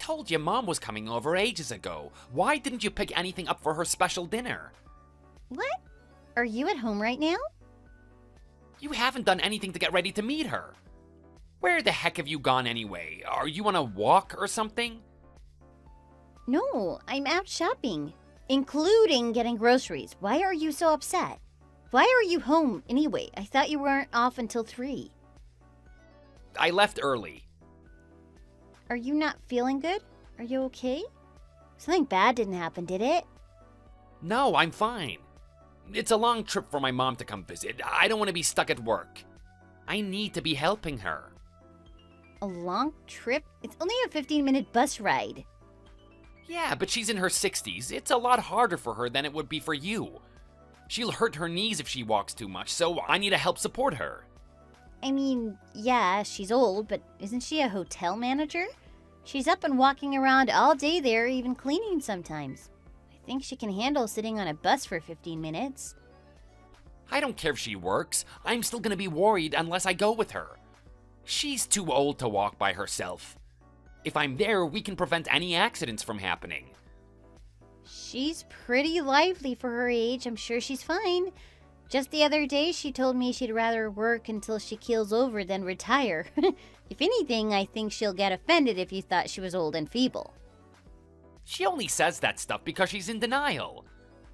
told you Mom was coming over ages ago. Why didn't you pick anything up for her special dinner? What? Are you at home right now? You haven't done anything to get ready to meet her. Where the heck have you gone anyway? Are you on a walk or something? No, I'm out shopping, including getting groceries. Why are you so upset? Why are you home anyway? I thought you weren't off until 3. I left early. Are you not feeling good? Are you okay? Something bad didn't happen, did it? No, I'm fine. It's a long trip for my mom to come visit. I don't want to be stuck at work. I need to be helping her. A long trip? It's only a 15-minute bus ride. Yeah, but she's in her 60s. It's a lot harder for her than it would be for you. She'll hurt her knees if she walks too much, so I need to help support her. I mean, yeah, she's old, but isn't she a hotel manager? She's up and walking around all day there, even cleaning sometimes. I think she can handle sitting on a bus for 15 minutes. I don't care if she works. I'm still gonna be worried unless I go with her. She's too old to walk by herself. If I'm there, we can prevent any accidents from happening. She's pretty lively for her age. I'm sure she's fine. Just the other day, she told me she'd rather work until she keels over than retire. If anything, I think she'll get offended if you thought she was old and feeble. She only says that stuff because she's in denial.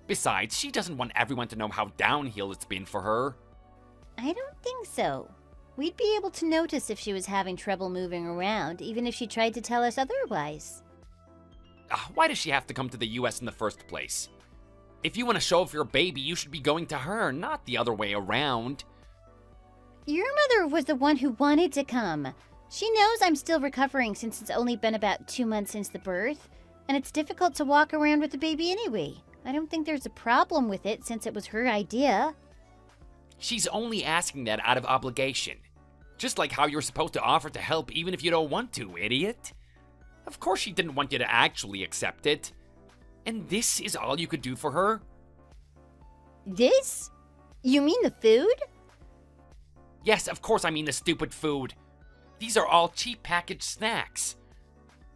Besides, she doesn't want everyone to know how downhill it's been for her. I don't think so. We'd be able to notice if she was having trouble moving around, even if she tried to tell us otherwise. Why does she have to come to the US in the first place? If you want to show off your baby, you should be going to her, not the other way around. Your mother was the one who wanted to come. She knows I'm still recovering since it's only been about 2 months since the birth, and it's difficult to walk around with the baby anyway. I don't think there's a problem with it since it was her idea. She's only asking that out of obligation. Just like how you're supposed to offer to help even if you don't want to, idiot. Of course she didn't want you to actually accept it. And this is all you could do for her? This? You mean the food? Yes, of course I mean the stupid food. These are all cheap packaged snacks.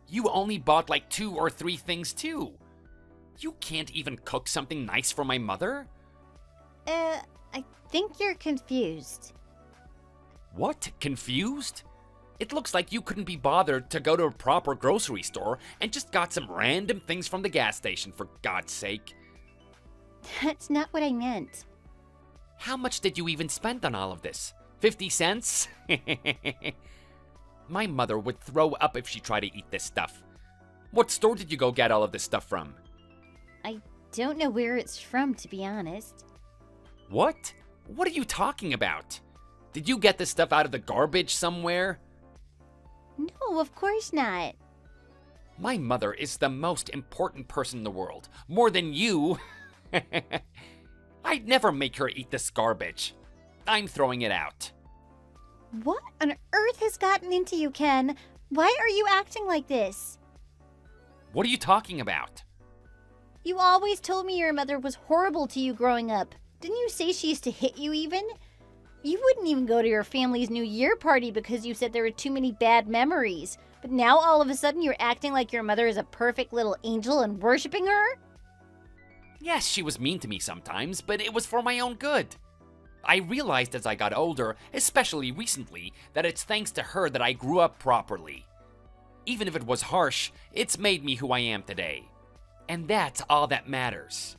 You only bought like 2 or 3 things too. You can't even cook something nice for my mother? I think you're confused. What? Confused? It looks like you couldn't be bothered to go to a proper grocery store and just got some random things from the gas station, for God's sake. That's not what I meant. How much did you even spend on all of this? 50 cents? My mother would throw up if she tried to eat this stuff. What store did you go get all of this stuff from? I don't know where it's from, to be honest. What? What are you talking about? Did you get this stuff out of the garbage somewhere? No, of course not. My mother is the most important person in the world. More than you. I'd never make her eat this garbage. I'm throwing it out. What on earth has gotten into you, Ken? Why are you acting like this? What are you talking about? You always told me your mother was horrible to you growing up. Didn't you say she used to hit you even? You wouldn't even go to your family's New Year party because you said there were too many bad memories. But now all of a sudden you're acting like your mother is a perfect little angel and worshiping her? Yes, she was mean to me sometimes, but it was for my own good. I realized as I got older, especially recently, that it's thanks to her that I grew up properly. Even if it was harsh, it's made me who I am today. And that's all that matters.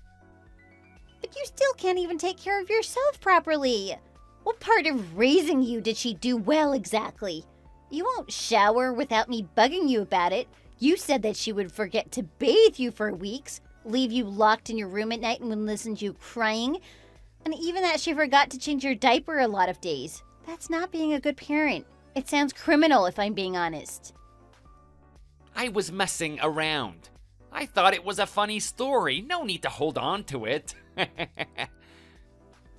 But you still can't even take care of yourself properly. What part of raising you did she do well exactly? You won't shower without me bugging you about it. You said that she would forget to bathe you for weeks, leave you locked in your room at night and would listen to you crying, and even that she forgot to change your diaper a lot of days. That's not being a good parent. It sounds criminal if I'm being honest. I was messing around. I thought it was a funny story. No need to hold on to it.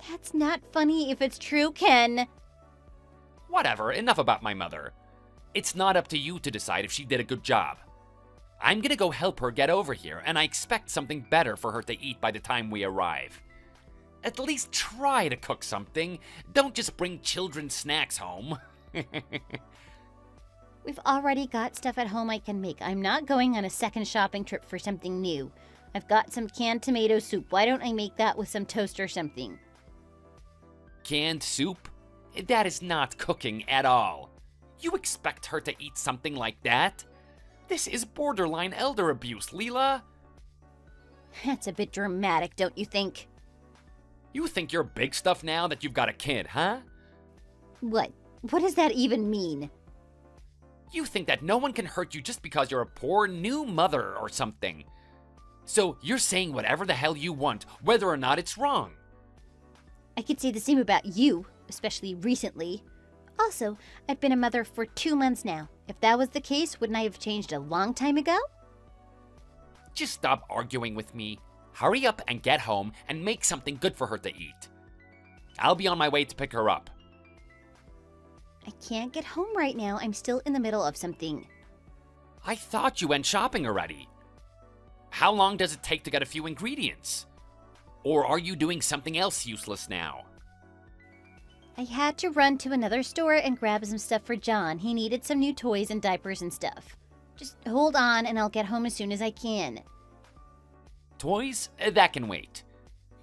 That's not funny if it's true, Ken. Whatever, enough about my mother. It's not up to you to decide if she did a good job. I'm gonna go help her get over here, and I expect something better for her to eat by the time we arrive. At least try to cook something. Don't just bring children's snacks home. We've already got stuff at home I can make. I'm not going on a second shopping trip for something new. I've got some canned tomato soup. Why don't I make that with some toast or something? Canned soup? That is not cooking at all. You expect her to eat something like that? This is borderline elder abuse, Leela. That's a bit dramatic, don't you think? You think you're big stuff now that you've got a kid, huh? What? What does that even mean? You think that no one can hurt you just because you're a poor new mother or something. So you're saying whatever the hell you want, whether or not it's wrong. I could say the same about you, especially recently. Also, I've been a mother for 2 months now. If that was the case, wouldn't I have changed a long time ago? Just stop arguing with me. Hurry up and get home and make something good for her to eat. I'll be on my way to pick her up. I can't get home right now. I'm still in the middle of something. I thought you went shopping already. How long does it take to get a few ingredients? Or are you doing something else useless now? I had to run to another store and grab some stuff for John. He needed some new toys and diapers and stuff. Just hold on and I'll get home as soon as I can. Toys? That can wait.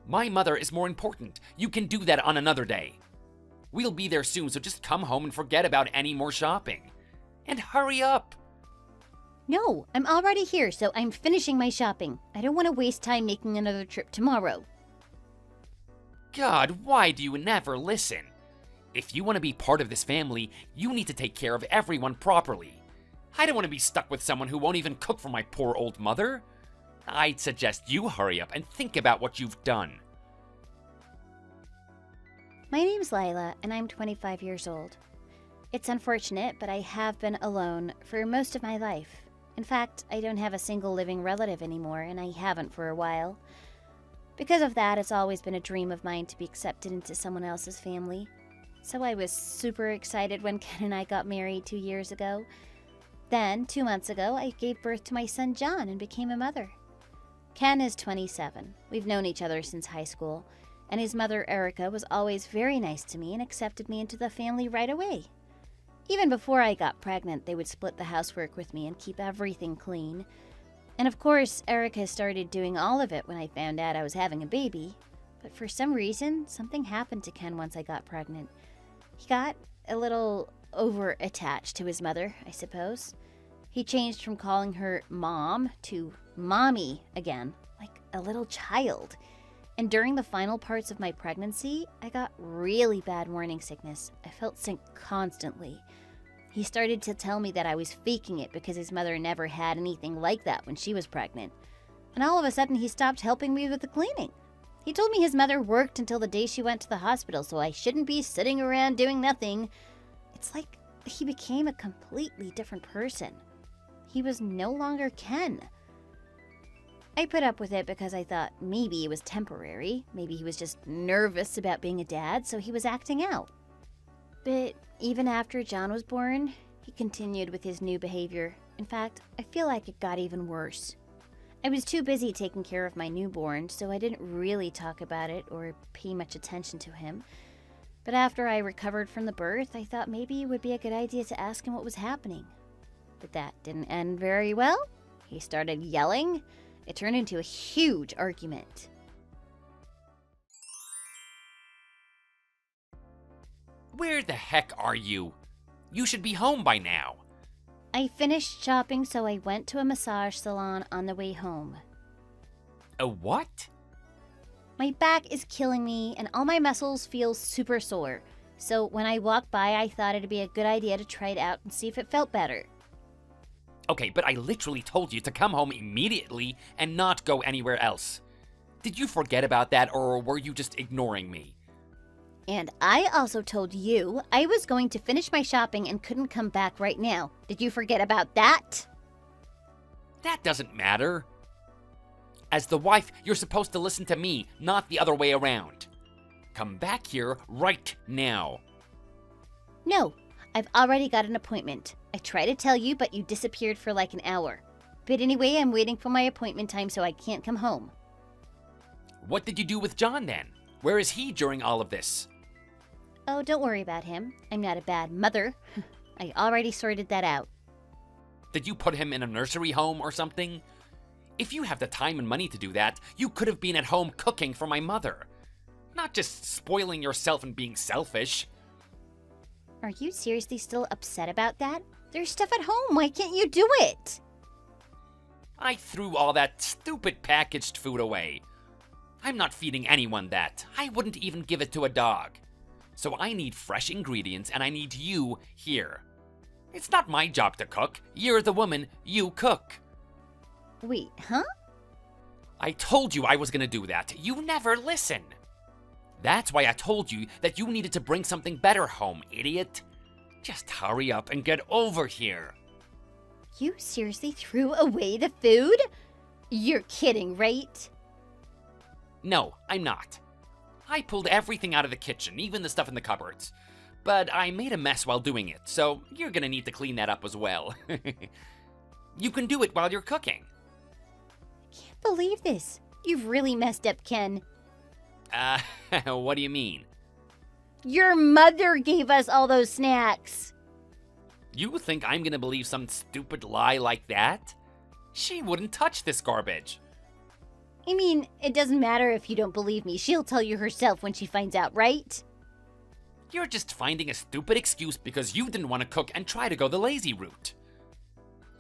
My mother is more important. You can do that on another day. We'll be there soon, so just come home and forget about any more shopping. And hurry up! No, I'm already here, so I'm finishing my shopping. I don't want to waste time making another trip tomorrow. God, why do you never listen? If you want to be part of this family, you need to take care of everyone properly. I don't want to be stuck with someone who won't even cook for my poor old mother. I'd suggest you hurry up and think about what you've done. My name's Lila, and I'm 25 years old. It's unfortunate, but I have been alone for most of my life. In fact, I don't have a single living relative anymore, and I haven't for a while. Because of that, it's always been a dream of mine to be accepted into someone else's family. So I was super excited when Ken and I got married 2 years ago. Then, 2 months ago, I gave birth to my son John and became a mother. Ken is 27. We've known each other since high school, and his mother Erica was always very nice to me and accepted me into the family right away. Even before I got pregnant, they would split the housework with me and keep everything clean. And of course, Erica started doing all of it when I found out I was having a baby. But for some reason, something happened to Ken once I got pregnant. He got a little over-attached to his mother, I suppose. He changed from calling her Mom to Mommy again, like a little child. And during the final parts of my pregnancy, I got really bad morning sickness. I felt sick constantly. He started to tell me that I was faking it because his mother never had anything like that when she was pregnant. And all of a sudden, he stopped helping me with the cleaning. He told me his mother worked until the day she went to the hospital, so I shouldn't be sitting around doing nothing. It's like he became a completely different person. He was no longer Ken. I put up with it because I thought maybe it was temporary. Maybe he was just nervous about being a dad, so he was acting out. But even after John was born, he continued with his new behavior. In fact, I feel like it got even worse. I was too busy taking care of my newborn, so I didn't really talk about it or pay much attention to him. But after I recovered from the birth, I thought maybe it would be a good idea to ask him what was happening. But that didn't end very well. He started yelling. It turned into a huge argument. Where the heck are you? You should be home by now. I finished shopping, so I went to a massage salon on the way home. A what? My back is killing me, and all my muscles feel super sore. So when I walked by, I thought it'd be a good idea to try it out and see if it felt better. Okay, but I literally told you to come home immediately and not go anywhere else. Did you forget about that, or were you just ignoring me? And I also told you I was going to finish my shopping and couldn't come back right now. Did you forget about that? That doesn't matter. As the wife, you're supposed to listen to me, not the other way around. Come back here right now. No, I've already got an appointment. I tried to tell you, but you disappeared for like an hour. But anyway, I'm waiting for my appointment time, so I can't come home. What did you do with John then? Where is he during all of this? Oh, don't worry about him. I'm not a bad mother. I already sorted that out. Did you put him in a nursery home or something? If you have the time and money to do that, you could have been at home cooking for my mother. Not just spoiling yourself and being selfish. Are you seriously still upset about that? There's stuff at home. Why can't you do it? I threw all that stupid packaged food away. I'm not feeding anyone that. I wouldn't even give it to a dog. So I need fresh ingredients and I need you here. It's not my job to cook. You're the woman, you cook. Wait, huh? I told you I was gonna do that. You never listen. That's why I told you that you needed to bring something better home, idiot. Just hurry up and get over here. You seriously threw away the food? You're kidding, right? No, I'm not. I pulled everything out of the kitchen, even the stuff in the cupboards. But I made a mess while doing it, so you're gonna need to clean that up as well. You can do it while you're cooking. I can't believe this. You've really messed up, Ken. What do you mean? Your mother gave us all those snacks. You think I'm gonna believe some stupid lie like that? She wouldn't touch this garbage. I mean, it doesn't matter if you don't believe me. She'll tell you herself when she finds out, right? You're just finding a stupid excuse because you didn't want to cook and try to go the lazy route.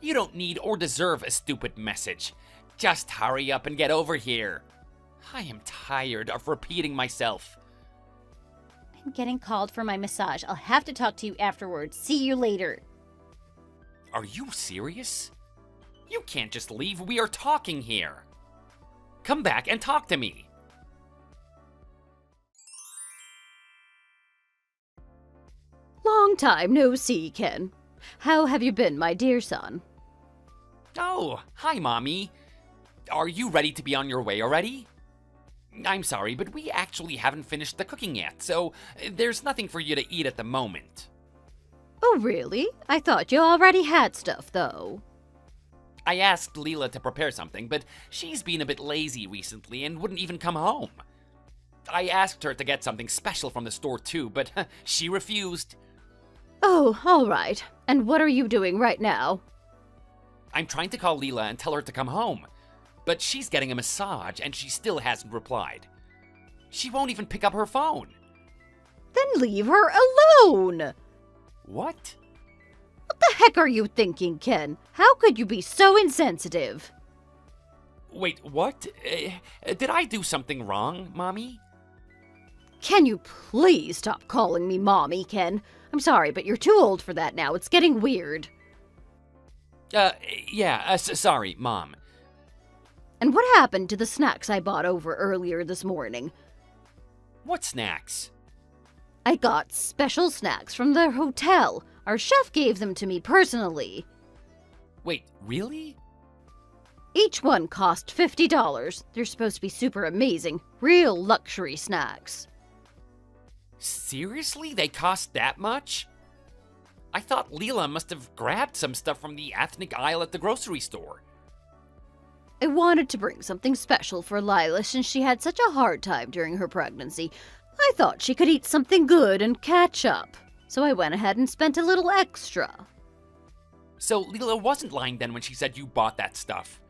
You don't need or deserve a stupid message. Just hurry up and get over here. I am tired of repeating myself. I'm getting called for my massage. I'll have to talk to you afterwards. See you later. Are you serious? You can't just leave. We are talking here. Come back and talk to me. Long time no see, Ken. How have you been, my dear son? Oh, hi, Mommy. Are you ready to be on your way already? I'm sorry, but we actually haven't finished the cooking yet, so there's nothing for you to eat at the moment. Oh, really? I thought you already had stuff, though. I asked Leela to prepare something, but she's been a bit lazy recently and wouldn't even come home. I asked her to get something special from the store too, but she refused. Oh, all right. And what are you doing right now? I'm trying to call Leela and tell her to come home, but she's getting a massage and she still hasn't replied. She won't even pick up her phone. Then leave her alone! What? What the heck are you thinking, Ken? How could you be so insensitive? Wait, what? Did I do something wrong, Mommy? Can you please stop calling me Mommy, Ken? I'm sorry, but you're too old for that now. It's getting weird. Sorry, Mom. And what happened to the snacks I bought over earlier this morning? What snacks? I got special snacks from the hotel. Our chef gave them to me personally. Wait, really? Each one cost $50. They're supposed to be super amazing, real luxury snacks. Seriously? They cost that much? I thought Leela must have grabbed some stuff from the ethnic aisle at the grocery store. I wanted to bring something special for Lila since she had such a hard time during her pregnancy. I thought she could eat something good and catch up. So I went ahead and spent a little extra. So Leela wasn't lying then when she said you bought that stuff.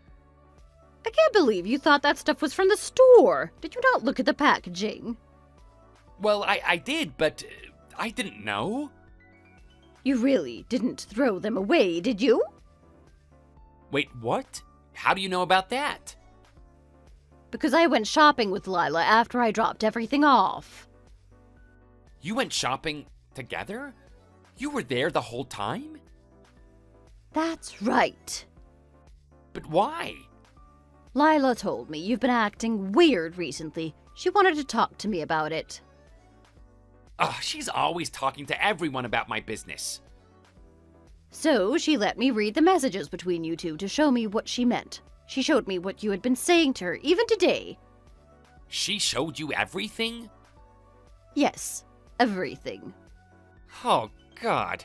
I can't believe you thought that stuff was from the store. Did you not look at the packaging? Well, I did, but I didn't know. You really didn't throw them away, did you? Wait, what? How do you know about that? Because I went shopping with Lila after I dropped everything off. You went shopping together? You were there the whole time? That's right. But why? Lila told me you've been acting weird recently. She wanted to talk to me about it. Ugh, she's always talking to everyone about my business. So she let me read the messages between you two to show me what she meant. She showed me what you had been saying to her, even today. She showed you everything? Yes, everything. Oh, God.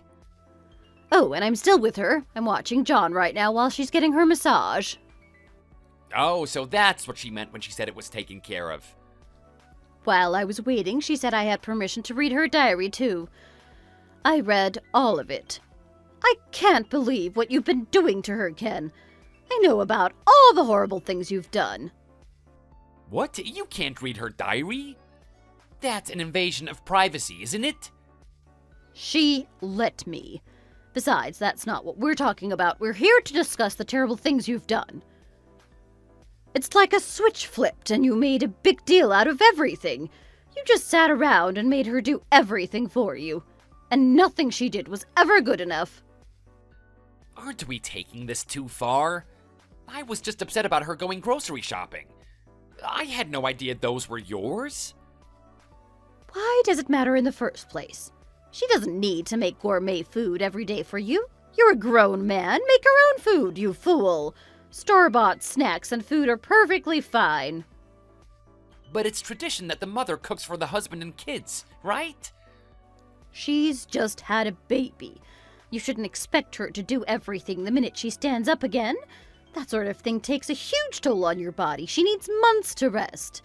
Oh, and I'm still with her. I'm watching John right now while she's getting her massage. Oh, so that's what she meant when she said it was taken care of. While I was waiting, she said I had permission to read her diary, too. I read all of it. I can't believe what you've been doing to her, Ken. I know about all the horrible things you've done. What? You can't read her diary? That's an invasion of privacy, isn't it? She let me. Besides, that's not what we're talking about. We're here to discuss the terrible things you've done. It's like a switch flipped and you made a big deal out of everything. You just sat around and made her do everything for you. And nothing she did was ever good enough. Aren't we taking this too far? I was just upset about her going grocery shopping. I had no idea those were yours. Why does it matter in the first place? She doesn't need to make gourmet food every day for you. You're a grown man. Make your own food, you fool. Store-bought snacks and food are perfectly fine. But it's tradition that the mother cooks for the husband and kids, right? She's just had a baby. You shouldn't expect her to do everything the minute she stands up again. That sort of thing takes a huge toll on your body. She needs months to rest.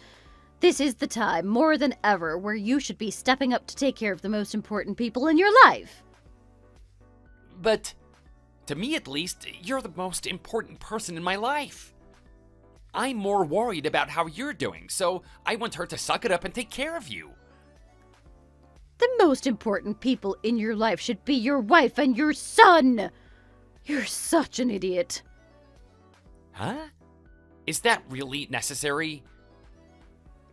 This is the time, more than ever, where you should be stepping up to take care of the most important people in your life. But, to me at least, you're the most important person in my life. I'm more worried about how you're doing, so I want her to suck it up and take care of you. The most important people in your life should be your wife and your son. You're such an idiot. Huh? Is that really necessary?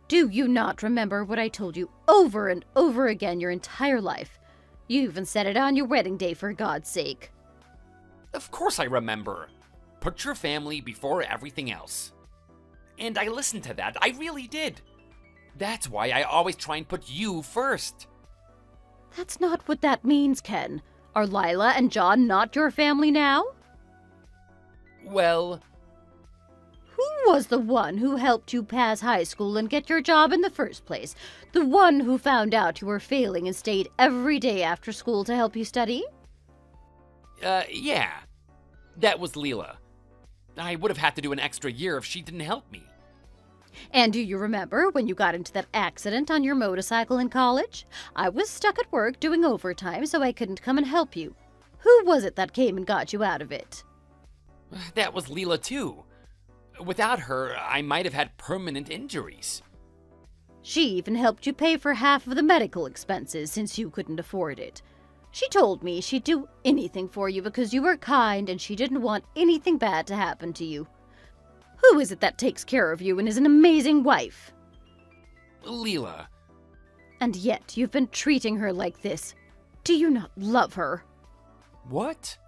Do you not remember what I told you over and over again your entire life? You even said it on your wedding day, for God's sake. Of course I remember. Put your family before everything else. And I listened to that, I really did. That's why I always try and put you first. That's not what that means, Ken. Are Lila and John not your family now? Well, who was the one who helped you pass high school and get your job in the first place? The one who found out you were failing and stayed every day after school to help you study? Yeah. That was Leela. I would have had to do an extra year if she didn't help me. And do you remember when you got into that accident on your motorcycle in college? I was stuck at work doing overtime, so I couldn't come and help you. Who was it that came and got you out of it? That was Leela too. Without her, I might have had permanent injuries. She even helped you pay for half of the medical expenses since you couldn't afford it. She told me she'd do anything for you because you were kind and she didn't want anything bad to happen to you. Who is it that takes care of you and is an amazing wife? Leela. And yet you've been treating her like this. Do you not love her? What?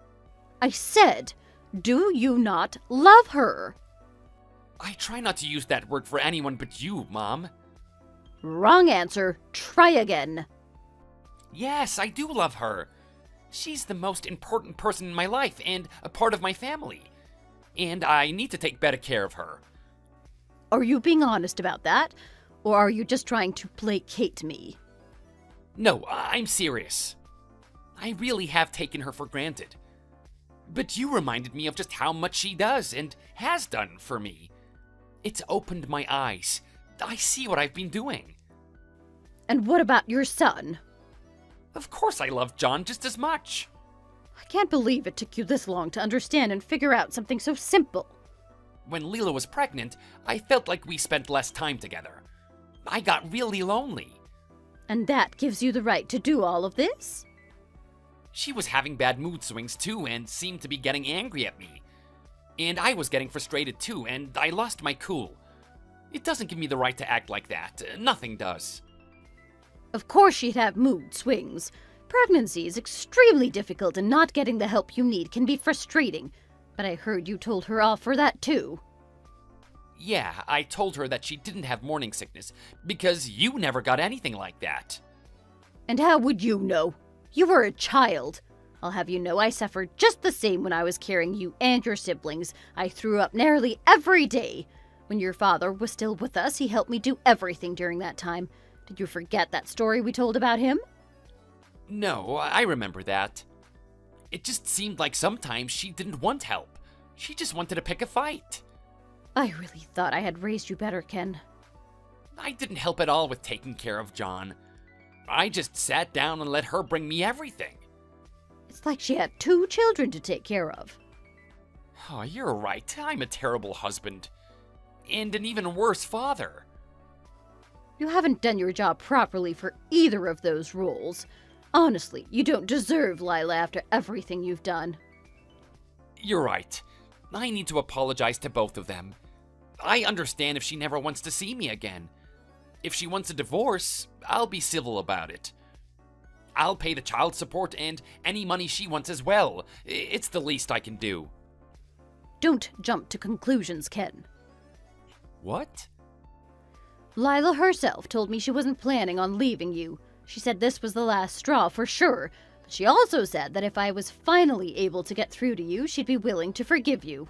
I said, do you not love her? I try not to use that word for anyone but you, Mom. Wrong answer. Try again. Yes, I do love her. She's the most important person in my life and a part of my family. And I need to take better care of her. Are you being honest about that? Or are you just trying to placate me? No, I'm serious. I really have taken her for granted. But you reminded me of just how much she does and has done for me. It's opened my eyes. I see what I've been doing. And what about your son? Of course I love John just as much. I can't believe it took you this long to understand and figure out something so simple. When Leela was pregnant, I felt like we spent less time together. I got really lonely. And that gives you the right to do all of this? She was having bad mood swings too and seemed to be getting angry at me. And I was getting frustrated too, and I lost my cool. It doesn't give me the right to act like that. Nothing does. Of course she'd have mood swings. Pregnancy is extremely difficult and not getting the help you need can be frustrating. But I heard you told her off for that too. Yeah, I told her that she didn't have morning sickness because you never got anything like that. And how would you know? You were a child. I'll have you know I suffered just the same when I was carrying you and your siblings. I threw up nearly every day. When your father was still with us, he helped me do everything during that time. Did you forget that story we told about him? No, I remember that. It just seemed like sometimes she didn't want help. She just wanted to pick a fight. I really thought I had raised you better, Ken. I didn't help at all with taking care of John. I just sat down and let her bring me everything. It's like she had 2 children to take care of. Oh, you're right. I'm a terrible husband. And an even worse father. You haven't done your job properly for either of those roles. Honestly, you don't deserve Lila after everything you've done. You're right. I need to apologize to both of them. I understand if she never wants to see me again. If she wants a divorce, I'll be civil about it. I'll pay the child support and any money she wants as well. It's the least I can do. Don't jump to conclusions, Ken. What? Lila herself told me she wasn't planning on leaving you. She said this was the last straw for sure. But she also said that if I was finally able to get through to you, she'd be willing to forgive you.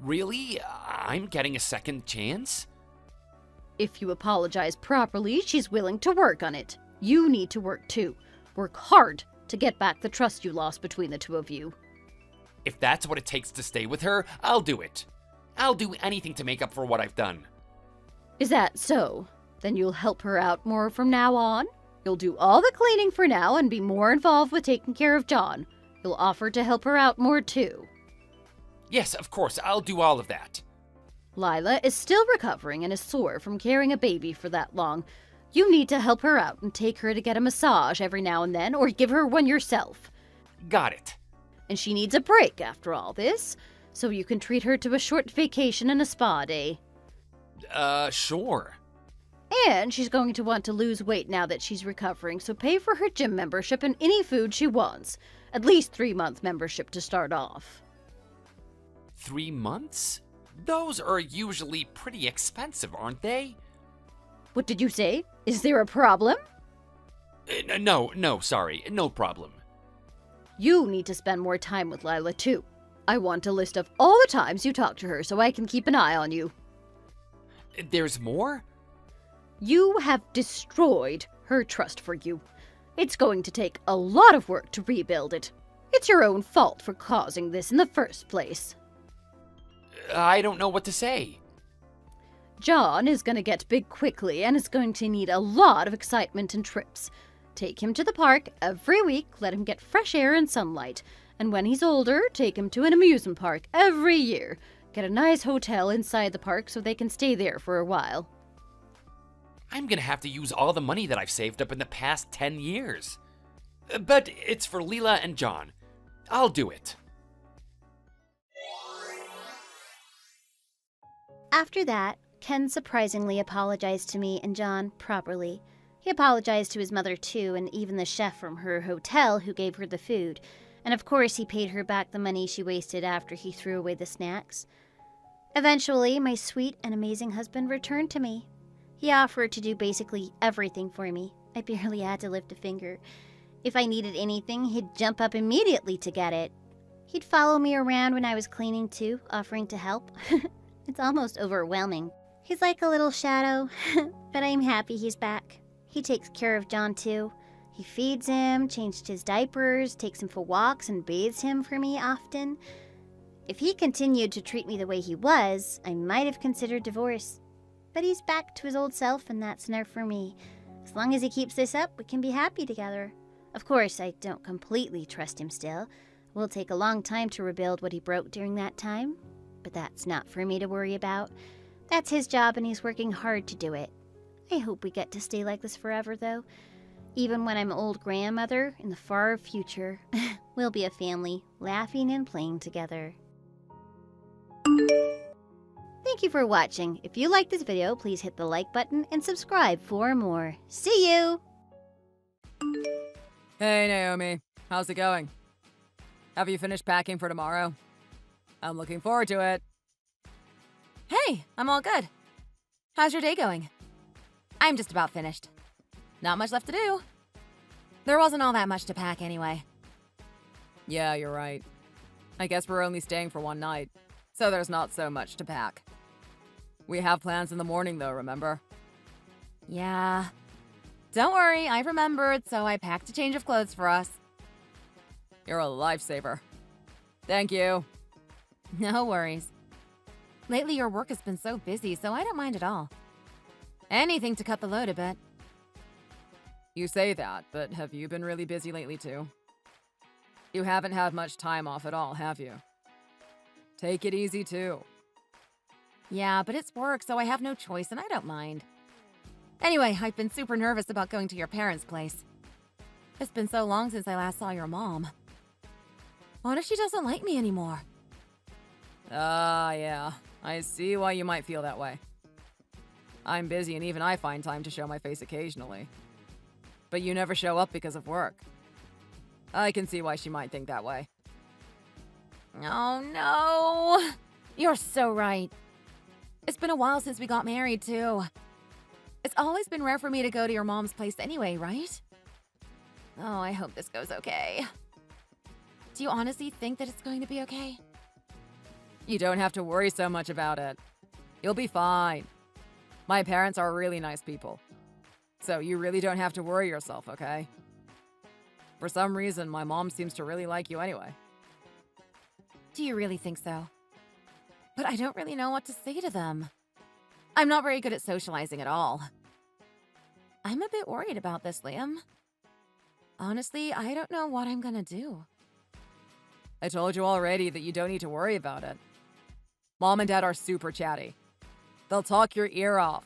Really? I'm getting a second chance? If you apologize properly, she's willing to work on it. You need to work too. Work hard to get back the trust you lost between the two of you. If that's what it takes to stay with her, I'll do it. I'll do anything to make up for what I've done. Is that so? Then you'll help her out more from now on? You'll do all the cleaning for now and be more involved with taking care of John. You'll offer to help her out more too. Yes, of course, I'll do all of that. Lila is still recovering and is sore from carrying a baby for that long. You need to help her out and take her to get a massage every now and then or give her one yourself. Got it. And she needs a break after all this, so you can treat her to a short vacation and a spa day. Sure. And she's going to want to lose weight now that she's recovering, so pay for her gym membership and any food she wants. At least 3-month membership to start off. 3 months? Those are usually pretty expensive, aren't they? What did you say? Is there a problem? No, sorry, no problem. You need to spend more time with Lila, too. I want a list of all the times you talk to her so I can keep an eye on you. There's more? You have destroyed her trust for you. It's going to take a lot of work to rebuild it. It's your own fault for causing this in the first place. I don't know what to say. John is going to get big quickly and is going to need a lot of excitement and trips. Take him to the park every week, let him get fresh air and sunlight. And when he's older, take him to an amusement park every year. Get a nice hotel inside the park so they can stay there for a while. I'm gonna have to use all the money that I've saved up in the past 10 years. But it's for Leela and John. I'll do it. After that, Ken surprisingly apologized to me and John properly. He apologized to his mother too, and even the chef from her hotel who gave her the food. And of course he paid her back the money she wasted after he threw away the snacks. Eventually, my sweet and amazing husband returned to me. He offered to do basically everything for me. I barely had to lift a finger. If I needed anything, he'd jump up immediately to get it. He'd follow me around when I was cleaning too, offering to help. It's almost overwhelming. He's like a little shadow, but I'm happy he's back. He takes care of John too. He feeds him, changed his diapers, takes him for walks, and bathes him for me often. If he continued to treat me the way he was, I might have considered divorce. But he's back to his old self, and that's enough for me. As long as he keeps this up, we can be happy together. Of course, I don't completely trust him still. It will take a long time to rebuild what he broke during that time. But that's not for me to worry about. That's his job, and he's working hard to do it. I hope we get to stay like this forever, though. Even when I'm old grandmother in the far future, we'll be a family, laughing and playing together. Thank you for watching. If you liked this video, please hit the like button and subscribe for more. See you! Hey Naomi, how's it going? Have you finished packing for tomorrow? I'm looking forward to it. Hey, I'm all good. How's your day going? I'm just about finished. Not much left to do. There wasn't all that much to pack anyway. Yeah, you're right. I guess we're only staying for one night, so there's not so much to pack. We have plans in the morning though, remember? Yeah. Don't worry, I remembered, so I packed a change of clothes for us. You're a lifesaver. Thank you. No worries. Lately your work has been so busy, so I don't mind at all. Anything to cut the load a bit. You say that, but have you been really busy lately too? You haven't had much time off at all, have you? Take it easy, too. Yeah, but it's work, so I have no choice, and I don't mind. Anyway, I've been super nervous about going to your parents' place. It's been so long since I last saw your mom. What if she doesn't like me anymore? Yeah. I see why you might feel that way. I'm busy, and even I find time to show my face occasionally. But you never show up because of work. I can see why she might think that way. Oh, no. You're so right. It's been a while since we got married, too. It's always been rare for me to go to your mom's place anyway, right? Oh, I hope this goes okay. Do you honestly think that it's going to be okay? You don't have to worry so much about it. You'll be fine. My parents are really nice people. So you really don't have to worry yourself, okay? For some reason, my mom seems to really like you anyway. Do you really think so? But I don't really know what to say to them. I'm not very good at socializing at all. I'm a bit worried about this, Liam. Honestly, I don't know what I'm gonna do. I told you already that you don't need to worry about it. Mom and Dad are super chatty. They'll talk your ear off.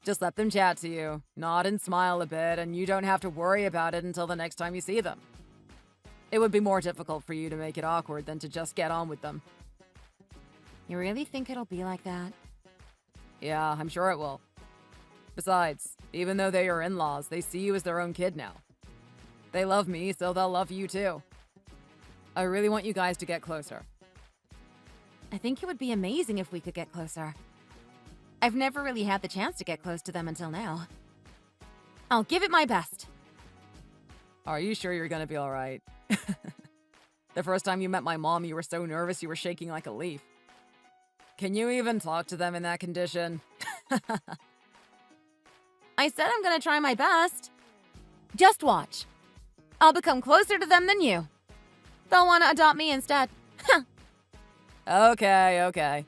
Just let them chat to you, nod and smile a bit, and you don't have to worry about it until the next time you see them. It would be more difficult for you to make it awkward than to just get on with them. You really think it'll be like that? Yeah, I'm sure it will. Besides, even though they are in-laws, they see you as their own kid now. They love me, so they'll love you too. I really want you guys to get closer. I think it would be amazing if we could get closer. I've never really had the chance to get close to them until now. I'll give it my best. Are you sure you're gonna be alright? The first time you met my mom, you were so nervous you were shaking like a leaf. Can you even talk to them in that condition? I said I'm gonna try my best. Just watch. I'll become closer to them than you. They'll want to adopt me instead. Okay.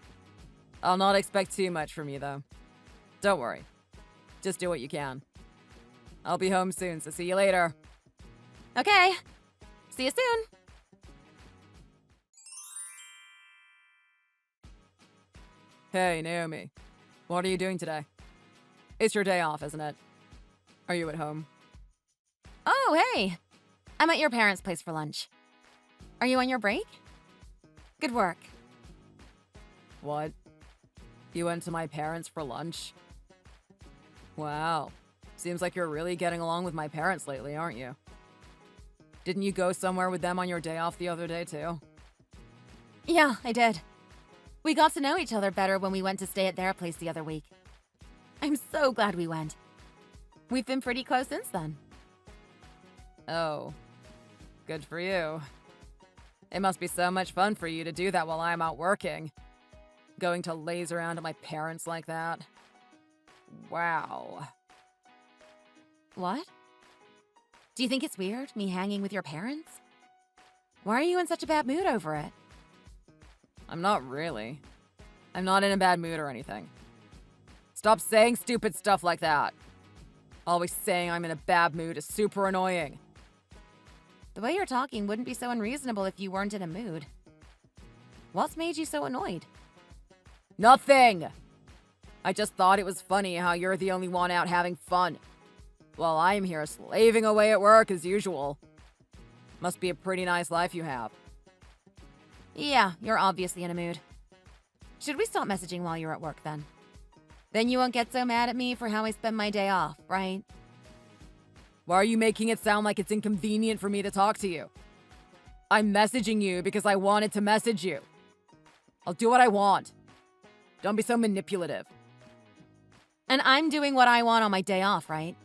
I'll not expect too much from you, though. Don't worry. Just do what you can. I'll be home soon, so see you later. Okay. See you soon. Hey, Naomi. What are you doing today? It's your day off, isn't it? Are you at home? Oh, hey. I'm at your parents' place for lunch. Are you on your break? Good work. What? You went to my parents for lunch? Wow. Seems like you're really getting along with my parents lately, aren't you? Didn't you go somewhere with them on your day off the other day, too? Yeah, I did. We got to know each other better when we went to stay at their place the other week. I'm so glad we went. We've been pretty close since then. Oh. Good for you. It must be so much fun for you to do that while I'm out working. Going to laze around at my parents like that. Wow. What? Do you think it's weird, me hanging with your parents? Why are you in such a bad mood over it? I'm not really. I'm not in a bad mood or anything. Stop saying stupid stuff like that. Always saying I'm in a bad mood is super annoying. The way you're talking wouldn't be so unreasonable if you weren't in a mood. What's made you so annoyed? Nothing! I just thought it was funny how you're the only one out having fun, while I'm here slaving away at work as usual. Must be a pretty nice life you have. Yeah, you're obviously in a mood. Should we stop messaging while you're at work then? Then you won't get so mad at me for how I spend my day off, right? Why are you making it sound like it's inconvenient for me to talk to you? I'm messaging you because I wanted to message you. I'll do what I want. Don't be so manipulative. And I'm doing what I want on my day off, right?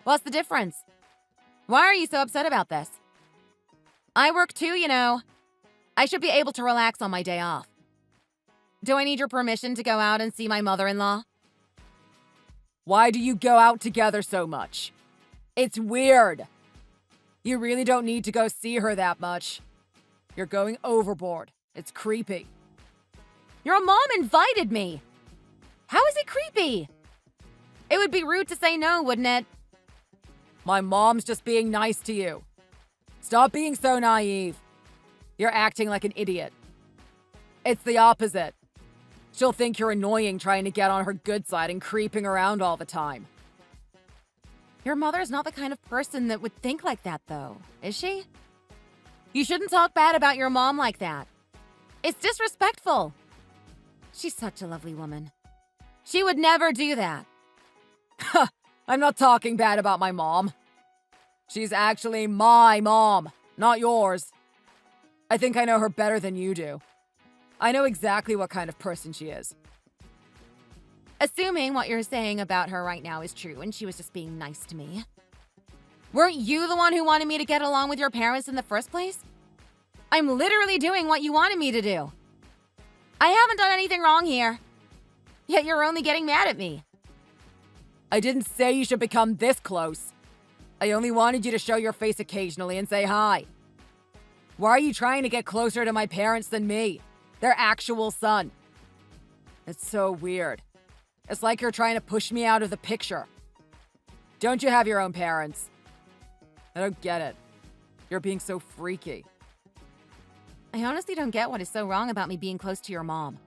What's the difference? Why are you so upset about this? I work too, you know. I should be able to relax on my day off. Do I need your permission to go out and see my mother-in-law? Why do you go out together so much? It's weird. You really don't need to go see her that much. You're going overboard. It's creepy. Your mom invited me. How is it creepy? It would be rude to say no, wouldn't it? My mom's just being nice to you. Stop being so naive. You're acting like an idiot. It's the opposite. She'll think you're annoying trying to get on her good side and creeping around all the time. Your mother's not the kind of person that would think like that, though, is she? You shouldn't talk bad about your mom like that. It's disrespectful. She's such a lovely woman. She would never do that. I'm not talking bad about my mom. She's actually my mom, not yours. I think I know her better than you do. I know exactly what kind of person she is. Assuming what you're saying about her right now is true and she was just being nice to me. Weren't you the one who wanted me to get along with your parents in the first place? I'm literally doing what you wanted me to do. I haven't done anything wrong here. Yet you're only getting mad at me. I didn't say you should become this close. I only wanted you to show your face occasionally and say hi. Why are you trying to get closer to my parents than me? Their actual son. It's so weird. It's like you're trying to push me out of the picture. Don't you have your own parents? I don't get it. You're being so freaky. I honestly don't get what is so wrong about me being close to your mom.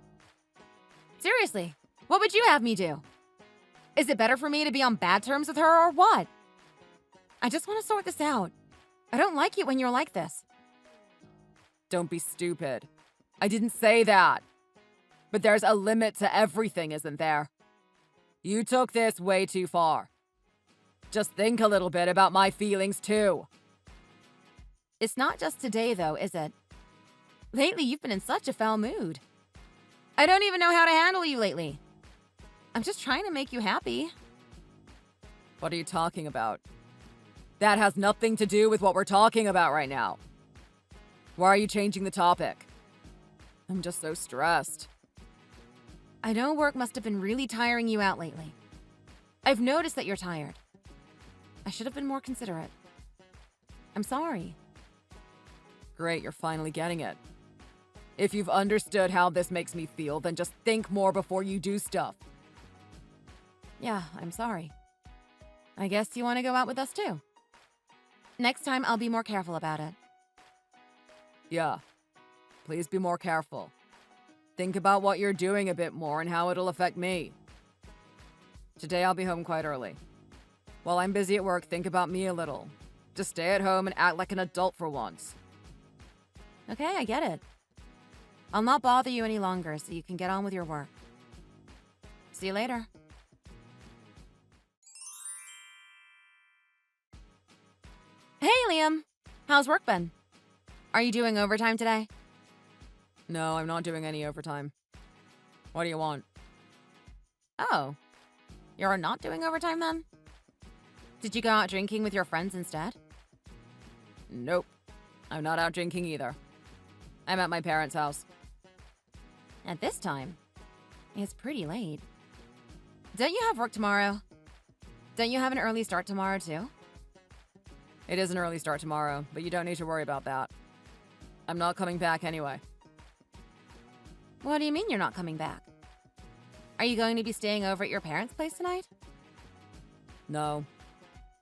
Seriously, what would you have me do? Is it better for me to be on bad terms with her or what? I just want to sort this out. I don't like it when you're like this. Don't be stupid. I didn't say that. But there's a limit to everything, isn't there? You took this way too far. Just think a little bit about my feelings too. It's not just today though, is it? Lately, you've been in such a foul mood. I don't even know how to handle you lately. I'm just trying to make you happy. What are you talking about? That has nothing to do with what we're talking about right now. Why are you changing the topic? I'm just so stressed. I know work must have been really tiring you out lately. I've noticed that you're tired. I should have been more considerate. I'm sorry. Great, you're finally getting it. If you've understood how this makes me feel, then just think more before you do stuff. Yeah, I'm sorry. I guess you want to go out with us too. Next time, I'll be more careful about it. Yeah. Please be more careful. Think about what you're doing a bit more and how it'll affect me. Today I'll be home quite early. While I'm busy at work, think about me a little. Just stay at home and act like an adult for once. Okay, I get it. I'll not bother you any longer so you can get on with your work. See you later. Hey, Liam. How's work been? Are you doing overtime today? No, I'm not doing any overtime. What do you want? Oh. You're not doing overtime then? Did you go out drinking with your friends instead? Nope. I'm not out drinking either. I'm at my parents' house. At this time? It's pretty late. Don't you have work tomorrow? Don't you have an early start tomorrow too? It is an early start tomorrow, but you don't need to worry about that. I'm not coming back anyway. What do you mean you're not coming back? Are you going to be staying over at your parents' place tonight? No.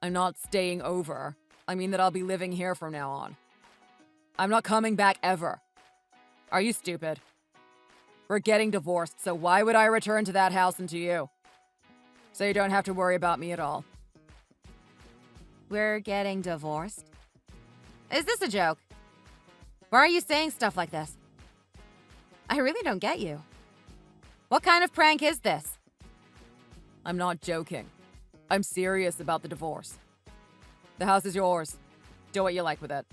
I'm not staying over. I mean that I'll be living here from now on. I'm not coming back ever. Are you stupid? We're getting divorced, so why would I return to that house and to you? So you don't have to worry about me at all. We're getting divorced? Is this a joke? Why are you saying stuff like this? I really don't get you. What kind of prank is this? I'm not joking. I'm serious about the divorce. The house is yours. Do what you like with it.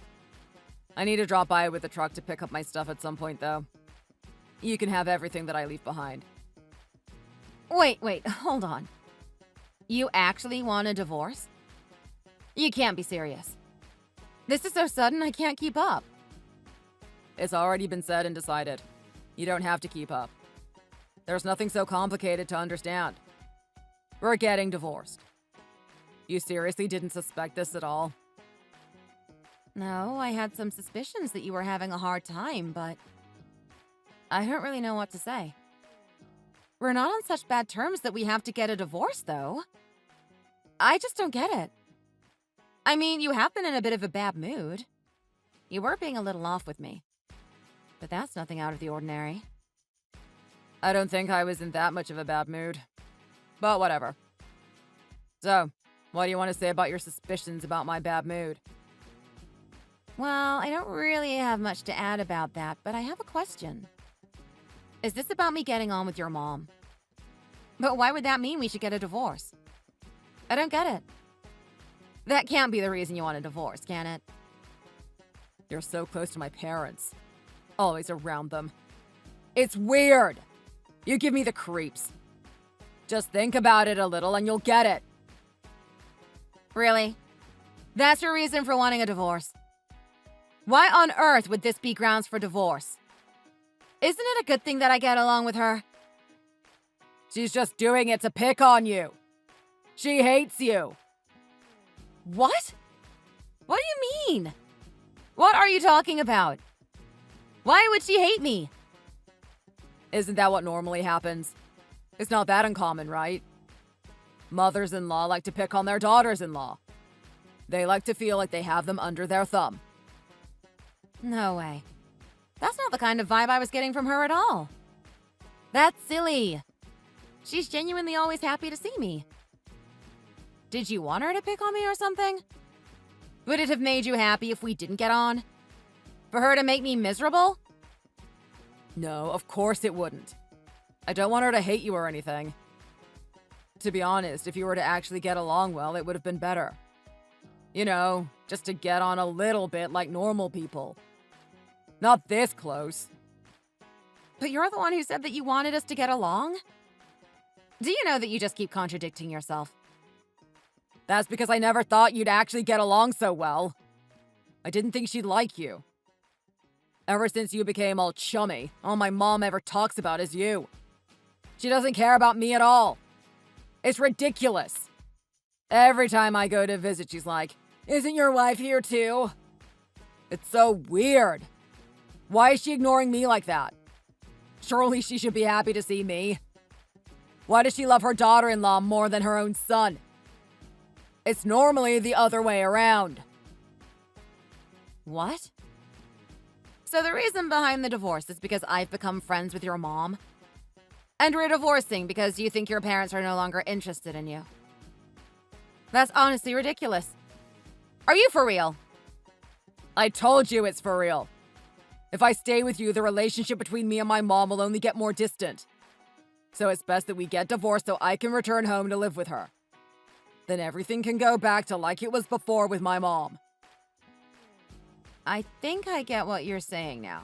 I need to drop by with the truck to pick up my stuff at some point, though. You can have everything that I leave behind. Wait, hold on. You actually want a divorce? You can't be serious. This is so sudden, I can't keep up. It's already been said and decided. You don't have to keep up. There's nothing so complicated to understand. We're getting divorced. You seriously didn't suspect this at all? No, I had some suspicions that you were having a hard time, but I don't really know what to say. We're not on such bad terms that we have to get a divorce, though. I just don't get it. I mean, you have been in a bit of a bad mood. You were being a little off with me. But that's nothing out of the ordinary. I don't think I was in that much of a bad mood. But whatever. So, what do you want to say about your suspicions about my bad mood? Well, I don't really have much to add about that, but I have a question. Is this about me getting on with your mom? But why would that mean we should get a divorce? I don't get it. That can't be the reason you want a divorce, can it? You're so close to my parents. Always around them. It's weird. You give me the creeps. Just think about it a little and you'll get it. Really? That's your reason for wanting a divorce? Why on earth would this be grounds for divorce? Isn't it a good thing that I get along with her? She's just doing it to pick on you. She hates you. What? What do you mean? What are you talking about? Why would she hate me? Isn't that what normally happens? It's not that uncommon, right? Mothers-in-law like to pick on their daughters-in-law. They like to feel like they have them under their thumb. No way. That's not the kind of vibe I was getting from her at all. That's silly. She's genuinely always happy to see me. Did you want her to pick on me or something? Would it have made you happy if we didn't get on? For her to make me miserable? No, of course it wouldn't. I don't want her to hate you or anything. To be honest, if you were to actually get along well, it would have been better. You know, just to get on a little bit like normal people. Not this close. But you're the one who said that you wanted us to get along? Do you know that you just keep contradicting yourself? That's because I never thought you'd actually get along so well. I didn't think she'd like you. Ever since you became all chummy, all my mom ever talks about is you. She doesn't care about me at all. It's ridiculous. Every time I go to visit, she's like, "Isn't your wife here too?" It's so weird. Why is she ignoring me like that? Surely she should be happy to see me. Why does she love her daughter-in-law more than her own son? It's normally the other way around. What? So the reason behind the divorce is because I've become friends with your mom? And we're divorcing because you think your parents are no longer interested in you? That's honestly ridiculous. Are you for real? I told you it's for real. If I stay with you, the relationship between me and my mom will only get more distant. So it's best that we get divorced so I can return home to live with her. Then everything can go back to like it was before with my mom. I think I get what you're saying now.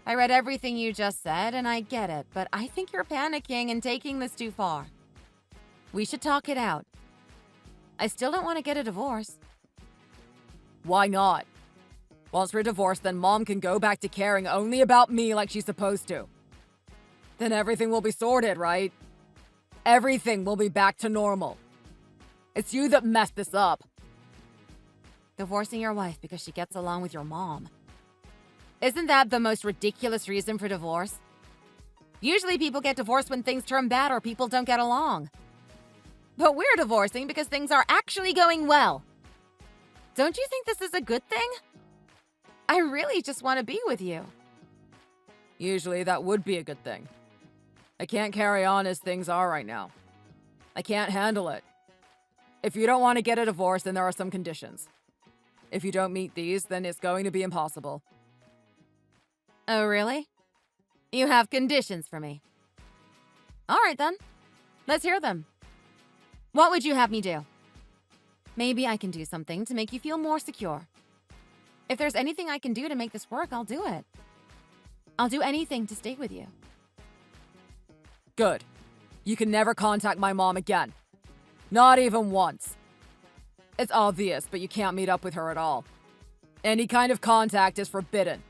I read everything you just said and I get it, but I think you're panicking and taking this too far. We should talk it out. I still don't want to get a divorce. Why not? Once we're divorced, then mom can go back to caring only about me like she's supposed to. Then everything will be sorted, right? Everything will be back to normal. It's you that messed this up. Divorcing your wife because she gets along with your mom. Isn't that the most ridiculous reason for divorce? Usually people get divorced when things turn bad or people don't get along. But we're divorcing because things are actually going well. Don't you think this is a good thing? I really just want to be with you. Usually that would be a good thing. I can't carry on as things are right now. I can't handle it. If you don't want to get a divorce, then there are some conditions. If you don't meet these, then it's going to be impossible. Oh, really? You have conditions for me. All right, then. Let's hear them. What would you have me do? Maybe I can do something to make you feel more secure. If there's anything I can do to make this work, I'll do it. I'll do anything to stay with you. Good. You can never contact my mom again. Not even once. It's obvious, but you can't meet up with her at all. Any kind of contact is forbidden.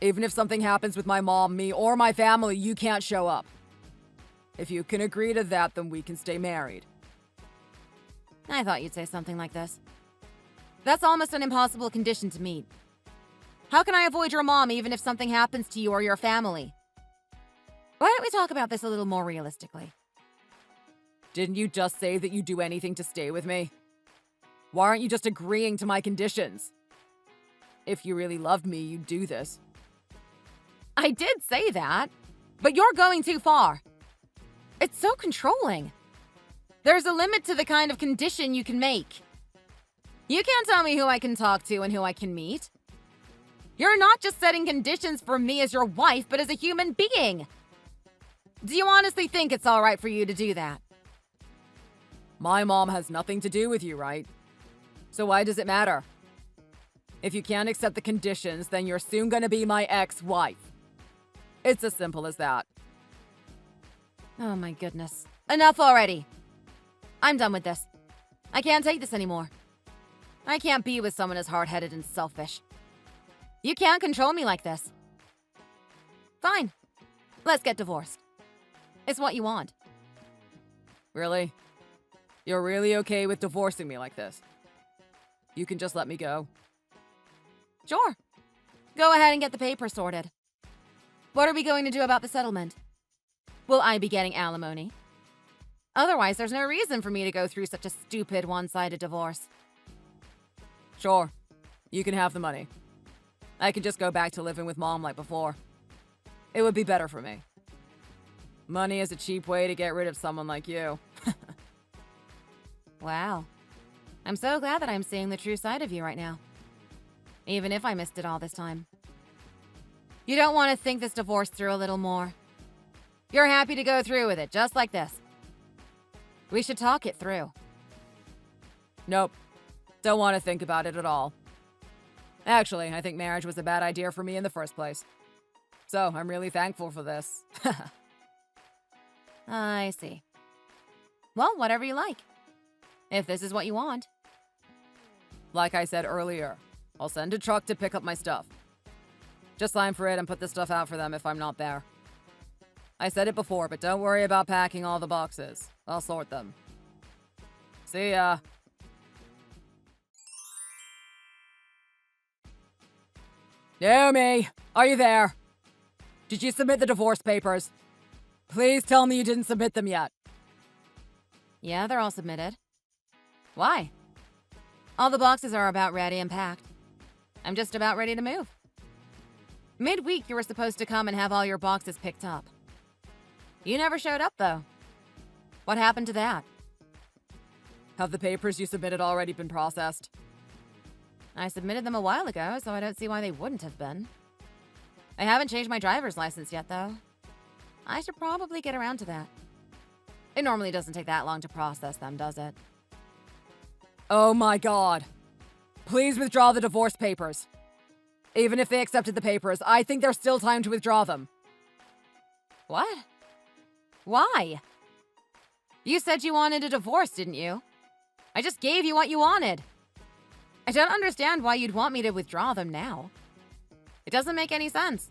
Even if something happens with my mom, me, or my family, you can't show up. If you can agree to that, then we can stay married. I thought you'd say something like this. That's almost an impossible condition to meet. How can I avoid your mom even if something happens to you or your family? Why don't we talk about this a little more realistically? Didn't you just say that you'd do anything to stay with me? Why aren't you just agreeing to my conditions? if you really loved me, you'd do this. I did say that, but you're going too far. It's so controlling. There's a limit to the kind of condition you can make. You can't tell me who I can talk to and who I can meet. You're not just setting conditions for me as your wife, but as a human being. Do you honestly think it's all right for you to do that? My mom has nothing to do with you, right? So why does it matter? If you can't accept the conditions, then you're soon gonna be my ex-wife. It's as simple as that. Oh my goodness. Enough already. I'm done with this. I can't take this anymore. I can't be with someone as hard-headed and selfish. You can't control me like this. Fine. Let's get divorced. It's what you want. Really? You're really okay with divorcing me like this? You can just let me go. Sure. Go ahead and get the papers sorted. What are we going to do about the settlement? Will I be getting alimony? Otherwise, there's no reason for me to go through such a stupid one-sided divorce. Sure. You can have the money. I can just go back to living with Mom like before. It would be better for me. Money is a cheap way to get rid of someone like you. Wow. I'm so glad that I'm seeing the true side of you right now. Even if I missed it all this time. You don't want to think this divorce through a little more. You're happy to go through with it, just like this. We should talk it through. Nope. Don't want to think about it at all. Actually, I think marriage was a bad idea for me in the first place. So, I'm really thankful for this. I see. Well, whatever you like. If this is what you want. Like I said earlier, I'll send a truck to pick up my stuff. Just sign for it and put the stuff out for them if I'm not there. I said it before, but don't worry about packing all the boxes. I'll sort them. See ya. Naomi, are you there? Did you submit the divorce papers? Please tell me you didn't submit them yet. Yeah, they're all submitted. Why? All the boxes are about ready and packed. I'm just about ready to move. Midweek, you were supposed to come and have all your boxes picked up. You never showed up, though. What happened to that? Have the papers you submitted already been processed? I submitted them a while ago, so I don't see why they wouldn't have been. I haven't changed my driver's license yet, though. I should probably get around to that. It normally doesn't take that long to process them, does it? Oh my god. Please withdraw the divorce papers. Even if they accepted the papers, I think there's still time to withdraw them. What? Why? You said you wanted a divorce, didn't you? I just gave you what you wanted. I don't understand why you'd want me to withdraw them now. It doesn't make any sense.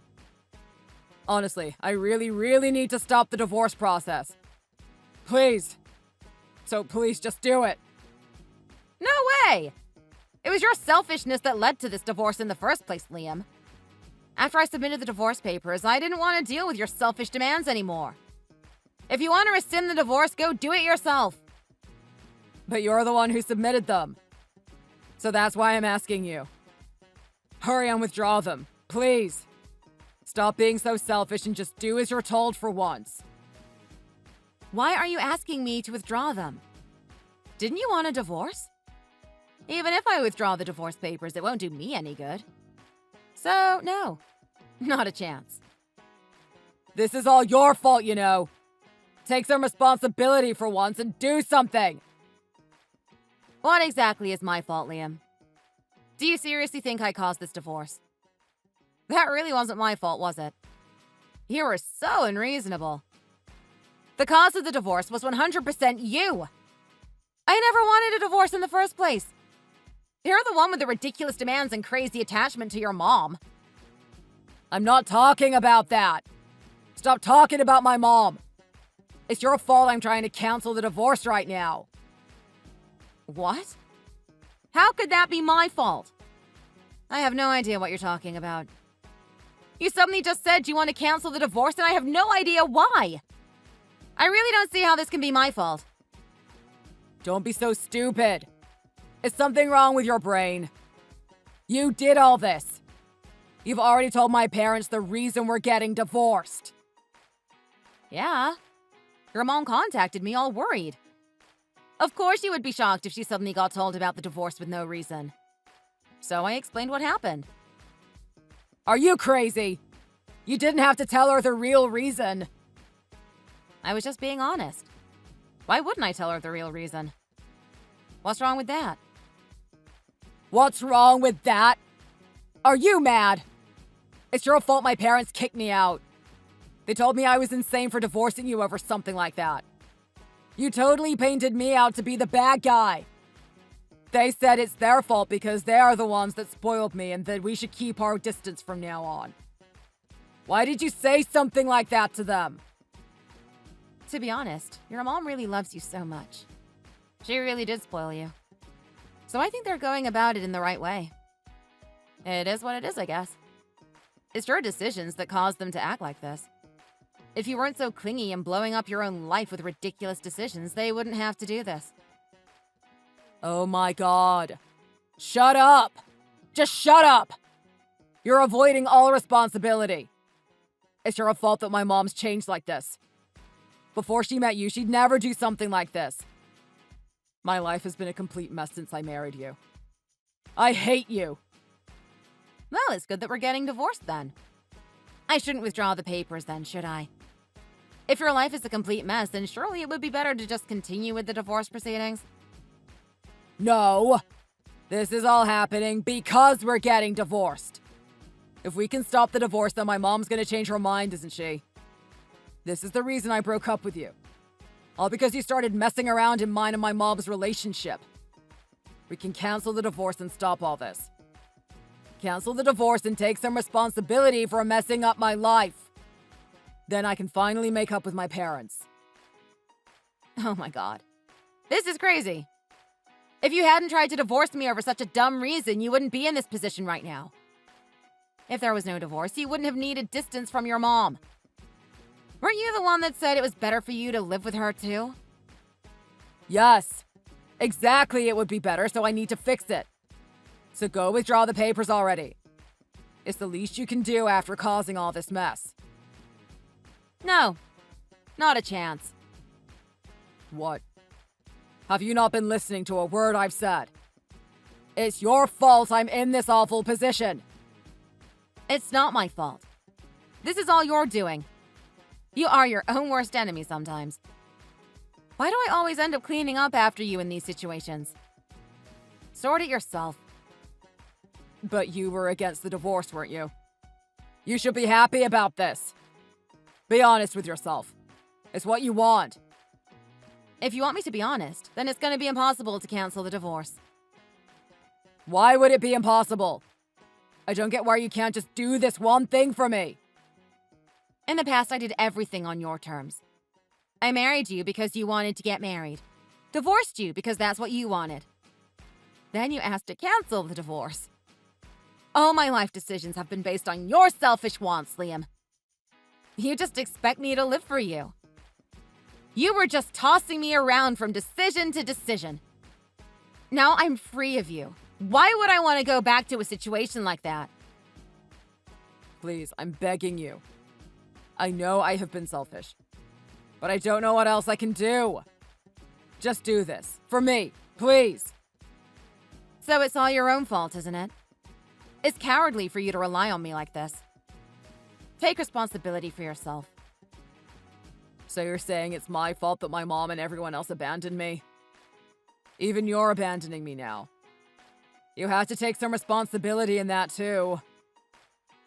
Honestly, I really need to stop the divorce process. Please. So please just do it. No way! It was your selfishness that led to this divorce in the first place, Liam. After I submitted the divorce papers, I didn't want to deal with your selfish demands anymore. If you want to rescind the divorce, go do it yourself. But you're the one who submitted them. So that's why I'm asking you. Hurry and withdraw them, please. Stop being so selfish and just do as you're told for once. Why are you asking me to withdraw them? Didn't you want a divorce? Even if I withdraw the divorce papers, it won't do me any good. So, no. Not a chance. This is all your fault, you know. Take some responsibility for once and do something. What exactly is my fault, Liam? Do you seriously think I caused this divorce? That really wasn't my fault, was it? You were so unreasonable. The cause of the divorce was 100% you. I never wanted a divorce in the first place. You're the one with the ridiculous demands and crazy attachment to your mom. I'm not talking about that. Stop talking about my mom. It's your fault I'm trying to cancel the divorce right now. What? How could that be my fault? I have no idea what you're talking about. You suddenly just said you want to cancel the divorce and I have no idea why. I really don't see how this can be my fault. Don't be so stupid. Is something wrong with your brain? You did all this. You've already told my parents the reason we're getting divorced. Yeah. Your mom contacted me all worried. Of course you would be shocked if she suddenly got told about the divorce with no reason. So I explained what happened. Are you crazy? You didn't have to tell her the real reason. I was just being honest. Why wouldn't I tell her the real reason? What's wrong with that? What's wrong with that? Are you mad? It's your fault my parents kicked me out. They told me I was insane for divorcing you over something like that. You totally painted me out to be the bad guy. They said it's their fault because they are the ones that spoiled me and that we should keep our distance from now on. Why did you say something like that to them? To be honest, your mom really loves you so much. She really did spoil you. So I think they're going about it in the right way. It is what it is, I guess. It's your decisions that caused them to act like this. If you weren't so clingy and blowing up your own life with ridiculous decisions, they wouldn't have to do this. Oh my God. Shut up. Just shut up. You're avoiding all responsibility. It's your fault that my mom's changed like this. Before she met you, she'd never do something like this. My life has been a complete mess since I married you. I hate you. Well, it's good that we're getting divorced then. I shouldn't withdraw the papers then, should I? If your life is a complete mess, then surely it would be better to just continue with the divorce proceedings. No. This is all happening because we're getting divorced. If we can stop the divorce, then my mom's gonna change her mind, isn't she? This is the reason I broke up with you. All because you started messing around in mine and my mom's relationship. We can cancel the divorce and stop all this. Cancel the divorce and take some responsibility for messing up my life. Then I can finally make up with my parents. Oh my God. This is crazy. If you hadn't tried to divorce me over such a dumb reason, you wouldn't be in this position right now. If there was no divorce, you wouldn't have needed distance from your mom. Weren't you the one that said it was better for you to live with her too? Yes. Exactly, it would be better, so I need to fix it. So go withdraw the papers already. It's the least you can do after causing all this mess. No. Not a chance. What? Have you not been listening to a word I've said? It's your fault I'm in this awful position. It's not my fault. This is all you're doing. You are your own worst enemy sometimes. Why do I always end up cleaning up after you in these situations? Sort it yourself. But you were against the divorce, weren't you? You should be happy about this. Be honest with yourself. It's what you want. If you want me to be honest, then it's going to be impossible to cancel the divorce. Why would it be impossible? I don't get why you can't just do this one thing for me. In the past, I did everything on your terms. I married you because you wanted to get married. Divorced you because that's what you wanted. Then you asked to cancel the divorce. All my life decisions have been based on your selfish wants, Liam. You just expect me to live for you. You were just tossing me around from decision to decision. Now I'm free of you. Why would I want to go back to a situation like that? Please, I'm begging you. I know I have been selfish, but I don't know what else I can do. Just do this. For me, please. So it's all your own fault, isn't it? It's cowardly for you to rely on me like this. Take responsibility for yourself. So you're saying it's my fault that my mom and everyone else abandoned me? Even you're abandoning me now. You have to take some responsibility in that too.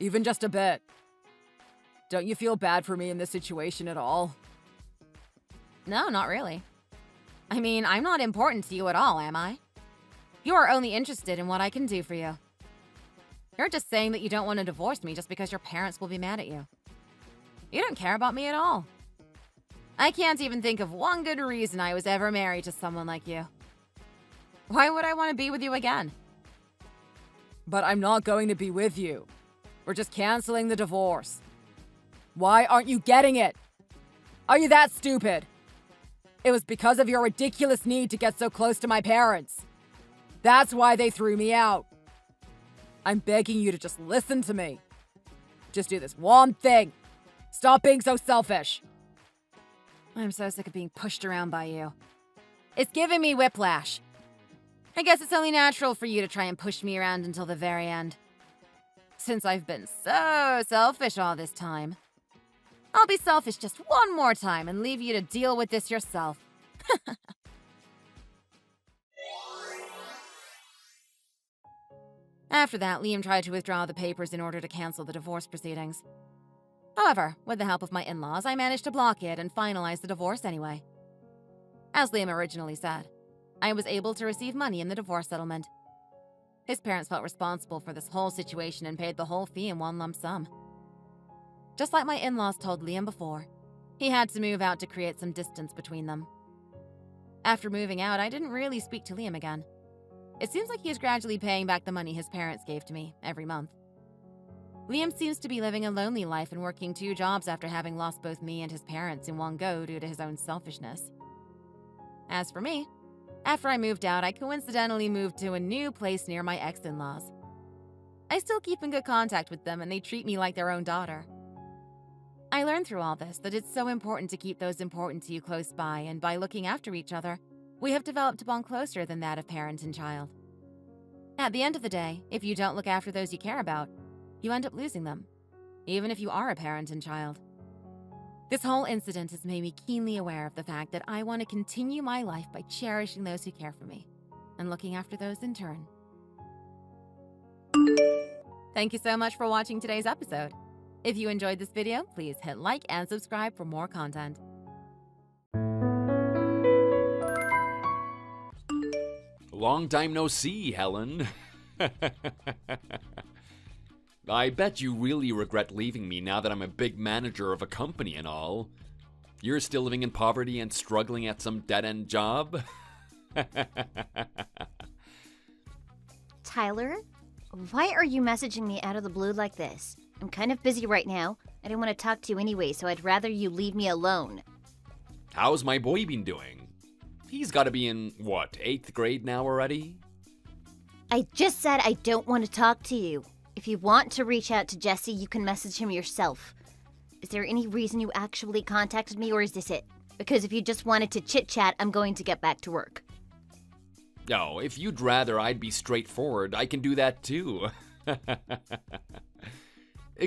Even just a bit. Don't you feel bad for me in this situation at all? No, not really. I mean, I'm not important to you at all, am I? You are only interested in what I can do for you. You're just saying that you don't want to divorce me just because your parents will be mad at you. You don't care about me at all. I can't even think of one good reason I was ever married to someone like you. Why would I want to be with you again? But I'm not going to be with you. We're just canceling the divorce. Why aren't you getting it? Are you that stupid? It was because of your ridiculous need to get so close to my parents. That's why they threw me out. I'm begging you to just listen to me. Just do this one thing. Stop being so selfish. I'm so sick of being pushed around by you. It's giving me whiplash. I guess it's only natural for you to try and push me around until the very end. Since I've been so selfish all this time, I'll be selfish just one more time and leave you to deal with this yourself. After that, Liam tried to withdraw the papers in order to cancel the divorce proceedings. However, with the help of my in-laws, I managed to block it and finalize the divorce anyway. As Liam originally said, I was able to receive money in the divorce settlement. His parents felt responsible for this whole situation and paid the whole fee in one lump sum. Just like my in-laws told Liam before, he had to move out to create some distance between them. After moving out, I didn't really speak to Liam again. It seems like he is gradually paying back the money his parents gave to me every month. Liam seems to be living a lonely life and working 2 jobs after having lost both me and his parents in one go due to his own selfishness. As for me, after I moved out, I coincidentally moved to a new place near my ex-in-laws. I still keep in good contact with them and they treat me like their own daughter. I learned through all this that it's so important to keep those important to you close by, and by looking after each other, we have developed a bond closer than that of parent and child. At the end of the day, if you don't look after those you care about, you end up losing them, even if you are a parent and child. This whole incident has made me keenly aware of the fact that I want to continue my life by cherishing those who care for me, and looking after those in turn. Thank you so much for watching today's episode. If you enjoyed this video, please hit like and subscribe for more content. Long time no see, Helen. I bet you really regret leaving me now that I'm a big manager of a company and all. You're still living in poverty and struggling at some dead-end job? Tyler, why are you messaging me out of the blue like this? I'm kind of busy right now. I didn't want to talk to you anyway, so I'd rather you leave me alone. How's my boy been doing? He's gotta be in, what, 8th grade now already? I just said I don't want to talk to you. If you want to reach out to Jesse, you can message him yourself. Is there any reason you actually contacted me, or is this it? Because if you just wanted to chit-chat, I'm going to get back to work. No, if you'd rather I'd be straightforward, I can do that too.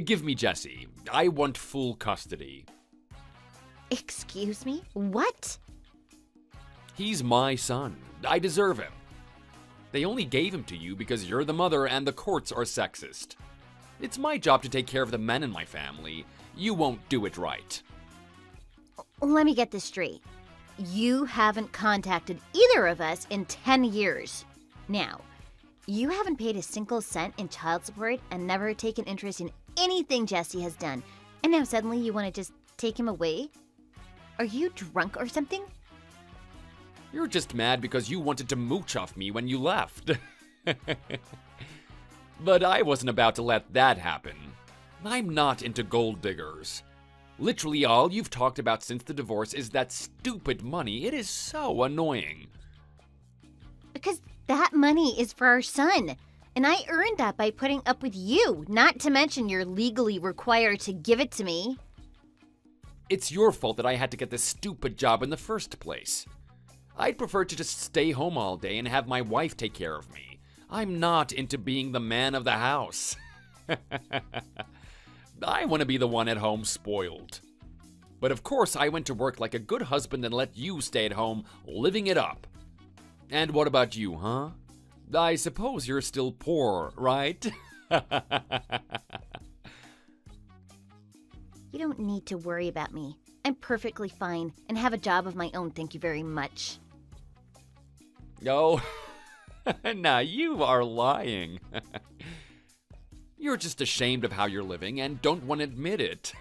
Give me Jesse. I want full custody. Excuse me? What? He's my son. I deserve him. They only gave him to you because you're the mother and the courts are sexist. It's my job to take care of the men in my family. You won't do it right. Let me get this straight. You haven't contacted either of us in 10 years. Now, you haven't paid a single cent in child support and never taken interest in anything Jesse has done. And now suddenly you want to just take him away? Are you drunk or something? You're just mad because you wanted to mooch off me when you left. But I wasn't about to let that happen. I'm not into gold diggers. Literally all you've talked about since the divorce is that stupid money. It is so annoying. Because that money is for our son. And I earned that by putting up with you, not to mention you're legally required to give it to me. It's your fault that I had to get this stupid job in the first place. I'd prefer to just stay home all day and have my wife take care of me. I'm not into being the man of the house. I want to be the one at home spoiled. But of course, I went to work like a good husband and let you stay at home living it up. And what about you, huh? I suppose you're still poor, right? You don't need to worry about me. I'm perfectly fine and have a job of my own, thank you very much. Oh, nah, you are lying. You're just ashamed of how you're living and don't want to admit it.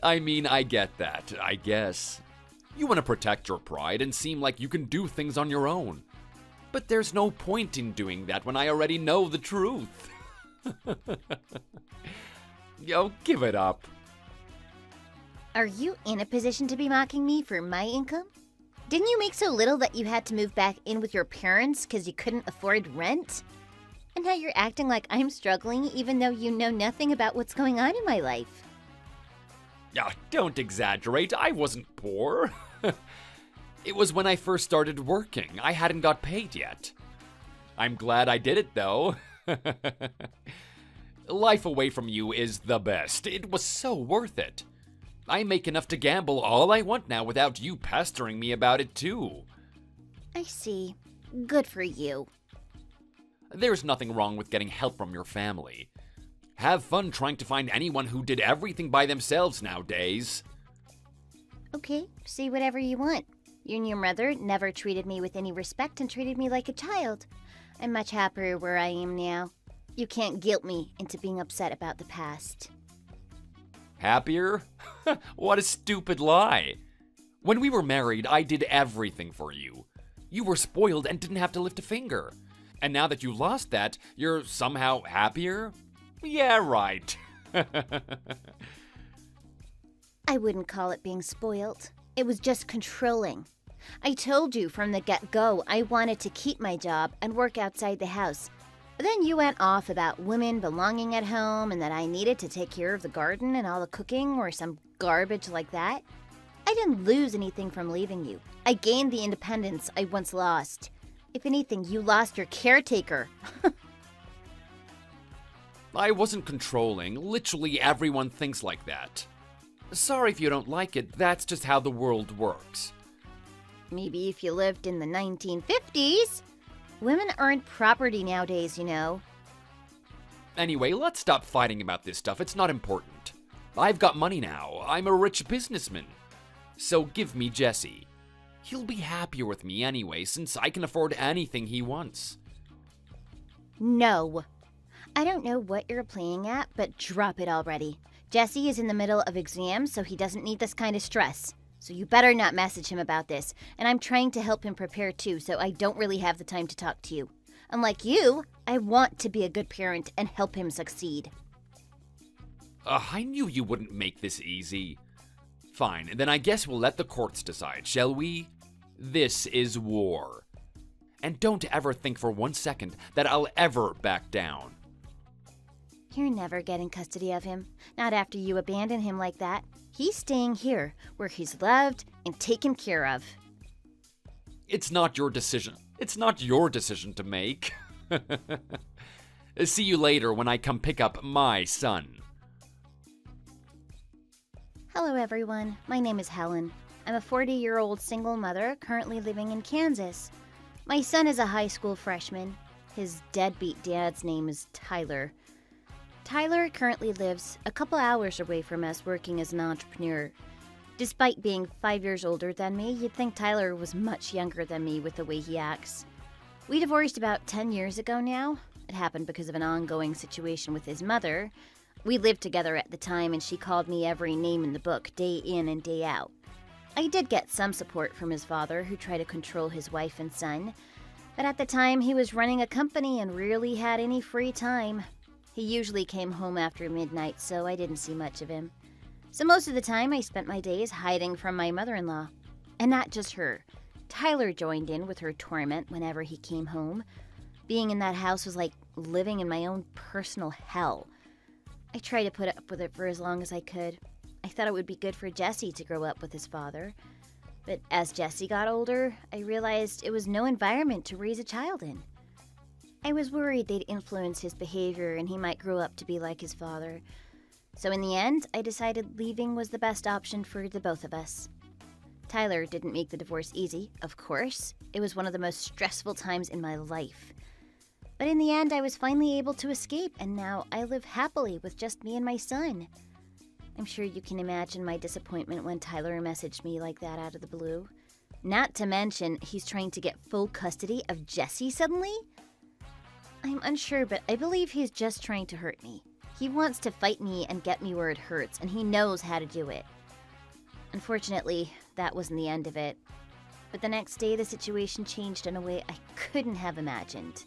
I mean, I get that, I guess. You want to protect your pride and seem like you can do things on your own. But there's no point in doing that when I already know the truth. Yo, give it up. Are you in a position to be mocking me for my income? Didn't you make so little that you had to move back in with your parents because you couldn't afford rent? And now you're acting like I'm struggling even though you know nothing about what's going on in my life. Don't exaggerate, I wasn't poor. It was when I first started working. I hadn't got paid yet. I'm glad I did it, though. Life away from you is the best. It was so worth it. I make enough to gamble all I want now without you pestering me about it, too. I see. Good for you. There's nothing wrong with getting help from your family. Have fun trying to find anyone who did everything by themselves nowadays. Okay, say whatever you want. You and your mother never treated me with any respect and treated me like a child. I'm much happier where I am now. You can't guilt me into being upset about the past. Happier? What a stupid lie. When we were married, I did everything for you. You were spoiled and didn't have to lift a finger. And now that you lost that, you're somehow happier? Yeah, right. I wouldn't call it being spoiled. It was just controlling. I told you from the get-go I wanted to keep my job and work outside the house. But then you went off about women belonging at home and that I needed to take care of the garden and all the cooking or some garbage like that. I didn't lose anything from leaving you. I gained the independence I once lost. If anything, you lost your caretaker. I wasn't controlling. Literally everyone thinks like that. Sorry if you don't like it, that's just how the world works. Maybe if you lived in the 1950s. Women aren't property nowadays, you know. Anyway, let's stop fighting about this stuff. It's not important. I've got money now. I'm a rich businessman. So give me Jesse. He'll be happier with me anyway, since I can afford anything he wants. No. I don't know what you're playing at, but drop it already. Jesse is in the middle of exams, so he doesn't need this kind of stress. So you better not message him about this. And I'm trying to help him prepare too, so I don't really have the time to talk to you. Unlike you, I want to be a good parent and help him succeed. I knew you wouldn't make this easy. Fine, then I guess we'll let the courts decide, shall we? This is war. And don't ever think for 1 second that I'll ever back down. You're never getting custody of him. Not after you abandon him like that. He's staying here, where he's loved and taken care of. It's not your decision. It's not your decision to make. See you later when I come pick up my son. Hello everyone, my name is Helen. I'm a 40-year-old single mother currently living in Kansas. My son is a high school freshman. His deadbeat dad's name is Tyler. Tyler currently lives a couple hours away from us working as an entrepreneur. Despite being 5 years older than me, you'd think Tyler was much younger than me with the way he acts. We divorced about 10 years ago now. It happened because of an ongoing situation with his mother. We lived together at the time and she called me every name in the book, day in and day out. I did get some support from his father, who tried to control his wife and son. But at the time, he was running a company and rarely had any free time. He usually came home after midnight, so I didn't see much of him. So most of the time, I spent my days hiding from my mother-in-law. And not just her. Tyler joined in with her torment whenever he came home. Being in that house was like living in my own personal hell. I tried to put up with it for as long as I could. I thought it would be good for Jesse to grow up with his father. But as Jesse got older, I realized it was no environment to raise a child in. I was worried they'd influence his behavior and he might grow up to be like his father. So in the end, I decided leaving was the best option for the both of us. Tyler didn't make the divorce easy, of course. It was one of the most stressful times in my life. But in the end, I was finally able to escape, and now I live happily with just me and my son. I'm sure you can imagine my disappointment when Tyler messaged me like that out of the blue. Not to mention, he's trying to get full custody of Jesse suddenly? I'm unsure, but I believe he's just trying to hurt me. He wants to fight me and get me where it hurts, and he knows how to do it. Unfortunately, that wasn't the end of it. But the next day, the situation changed in a way I couldn't have imagined.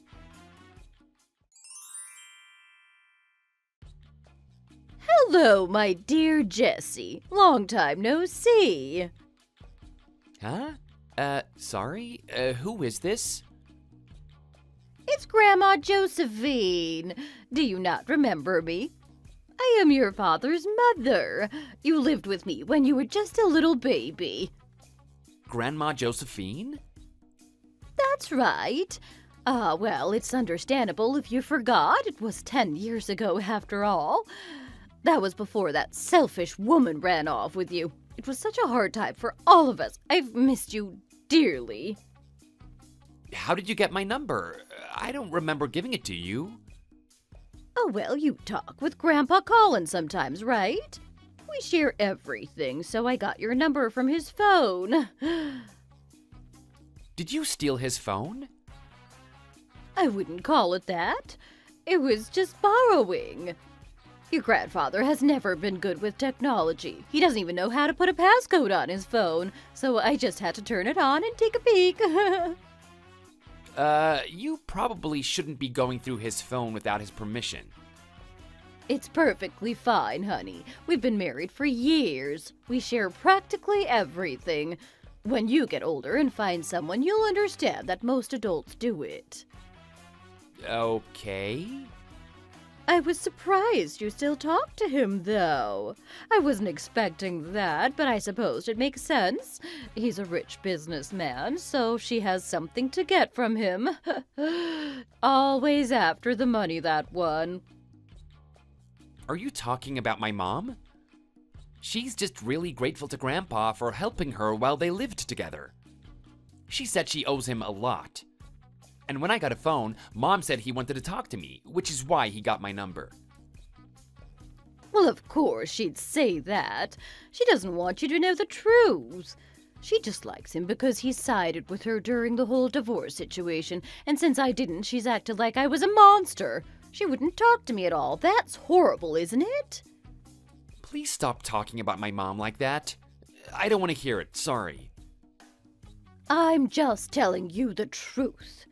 Hello, my dear Jessie. Long time no see. Huh? Sorry? Who is this? It's Grandma Josephine. Do you not remember me? I am your father's mother. You lived with me when you were just a little baby. Grandma Josephine? That's right. Well, it's understandable if you forgot. It was 10 years ago, after all. That was before that selfish woman ran off with you. It was such a hard time for all of us. I've missed you dearly. How did you get my number? I don't remember giving it to you. Oh, well, you talk with Grandpa Colin sometimes, right? We share everything, so I got your number from his phone. Did you steal his phone? I wouldn't call it that. It was just borrowing. Your grandfather has never been good with technology. He doesn't even know how to put a passcode on his phone, so I just had to turn it on and take a peek. You probably shouldn't be going through his phone without his permission. It's perfectly fine, honey. We've been married for years. We share practically everything. When you get older and find someone, you'll understand that most adults do it. Okay. I was surprised you still talk to him, though. I wasn't expecting that, but I suppose it makes sense. He's a rich businessman, so she has something to get from him. Always after the money, that one. Are you talking about my mom? She's just really grateful to Grandpa for helping her while they lived together. She said she owes him a lot. And when I got a phone, Mom said he wanted to talk to me, which is why he got my number. Well, of course she'd say that. She doesn't want you to know the truth. She just likes him because he sided with her during the whole divorce situation, and since I didn't, she's acted like I was a monster. She wouldn't talk to me at all. That's horrible, isn't it? Please stop talking about my mom like that. I don't want to hear it, sorry. I'm just telling you the truth.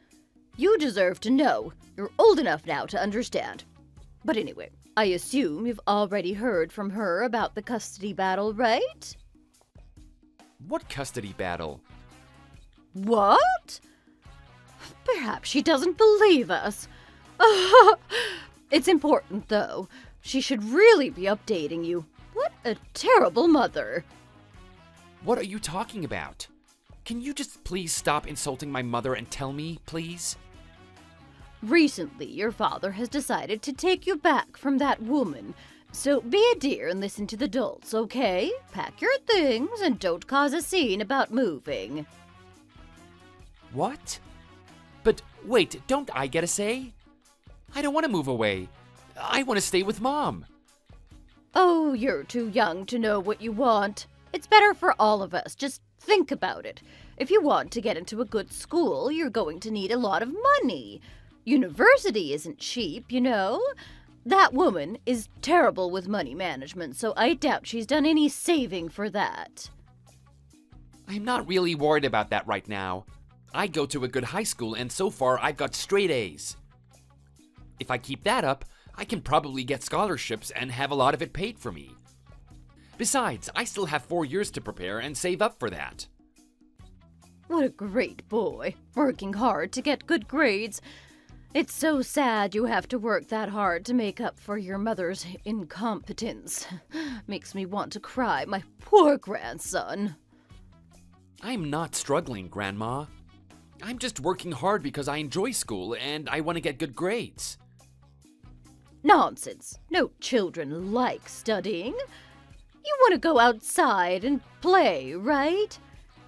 You deserve to know. You're old enough now to understand. But anyway, I assume you've already heard from her about the custody battle, right? What custody battle? What? Perhaps she doesn't believe us. It's important, though. She should really be updating you. What a terrible mother. What are you talking about? Can you just please stop insulting my mother and tell me, please? Recently, your father has decided to take you back from that woman. So be a dear and listen to the adults, okay? Pack your things and don't cause a scene about moving. What? But wait, don't I get a say? I don't want to move away. I want to stay with Mom. Oh, you're too young to know what you want. It's better for all of us. Just think about it. If you want to get into a good school, you're going to need a lot of money. University isn't cheap, you know. That woman is terrible with money management, so I doubt she's done any saving for that. I'm not really worried about that right now. I go to a good high school, and so far I've got straight A's. If I keep that up, I can probably get scholarships and have a lot of it paid for me. Besides, I still have 4 years to prepare and save up for that. What a great boy, working hard to get good grades. It's so sad you have to work that hard to make up for your mother's incompetence. Makes me want to cry, my poor grandson. I'm not struggling, Grandma. I'm just working hard because I enjoy school and I want to get good grades. Nonsense. No children like studying. You want to go outside and play, right?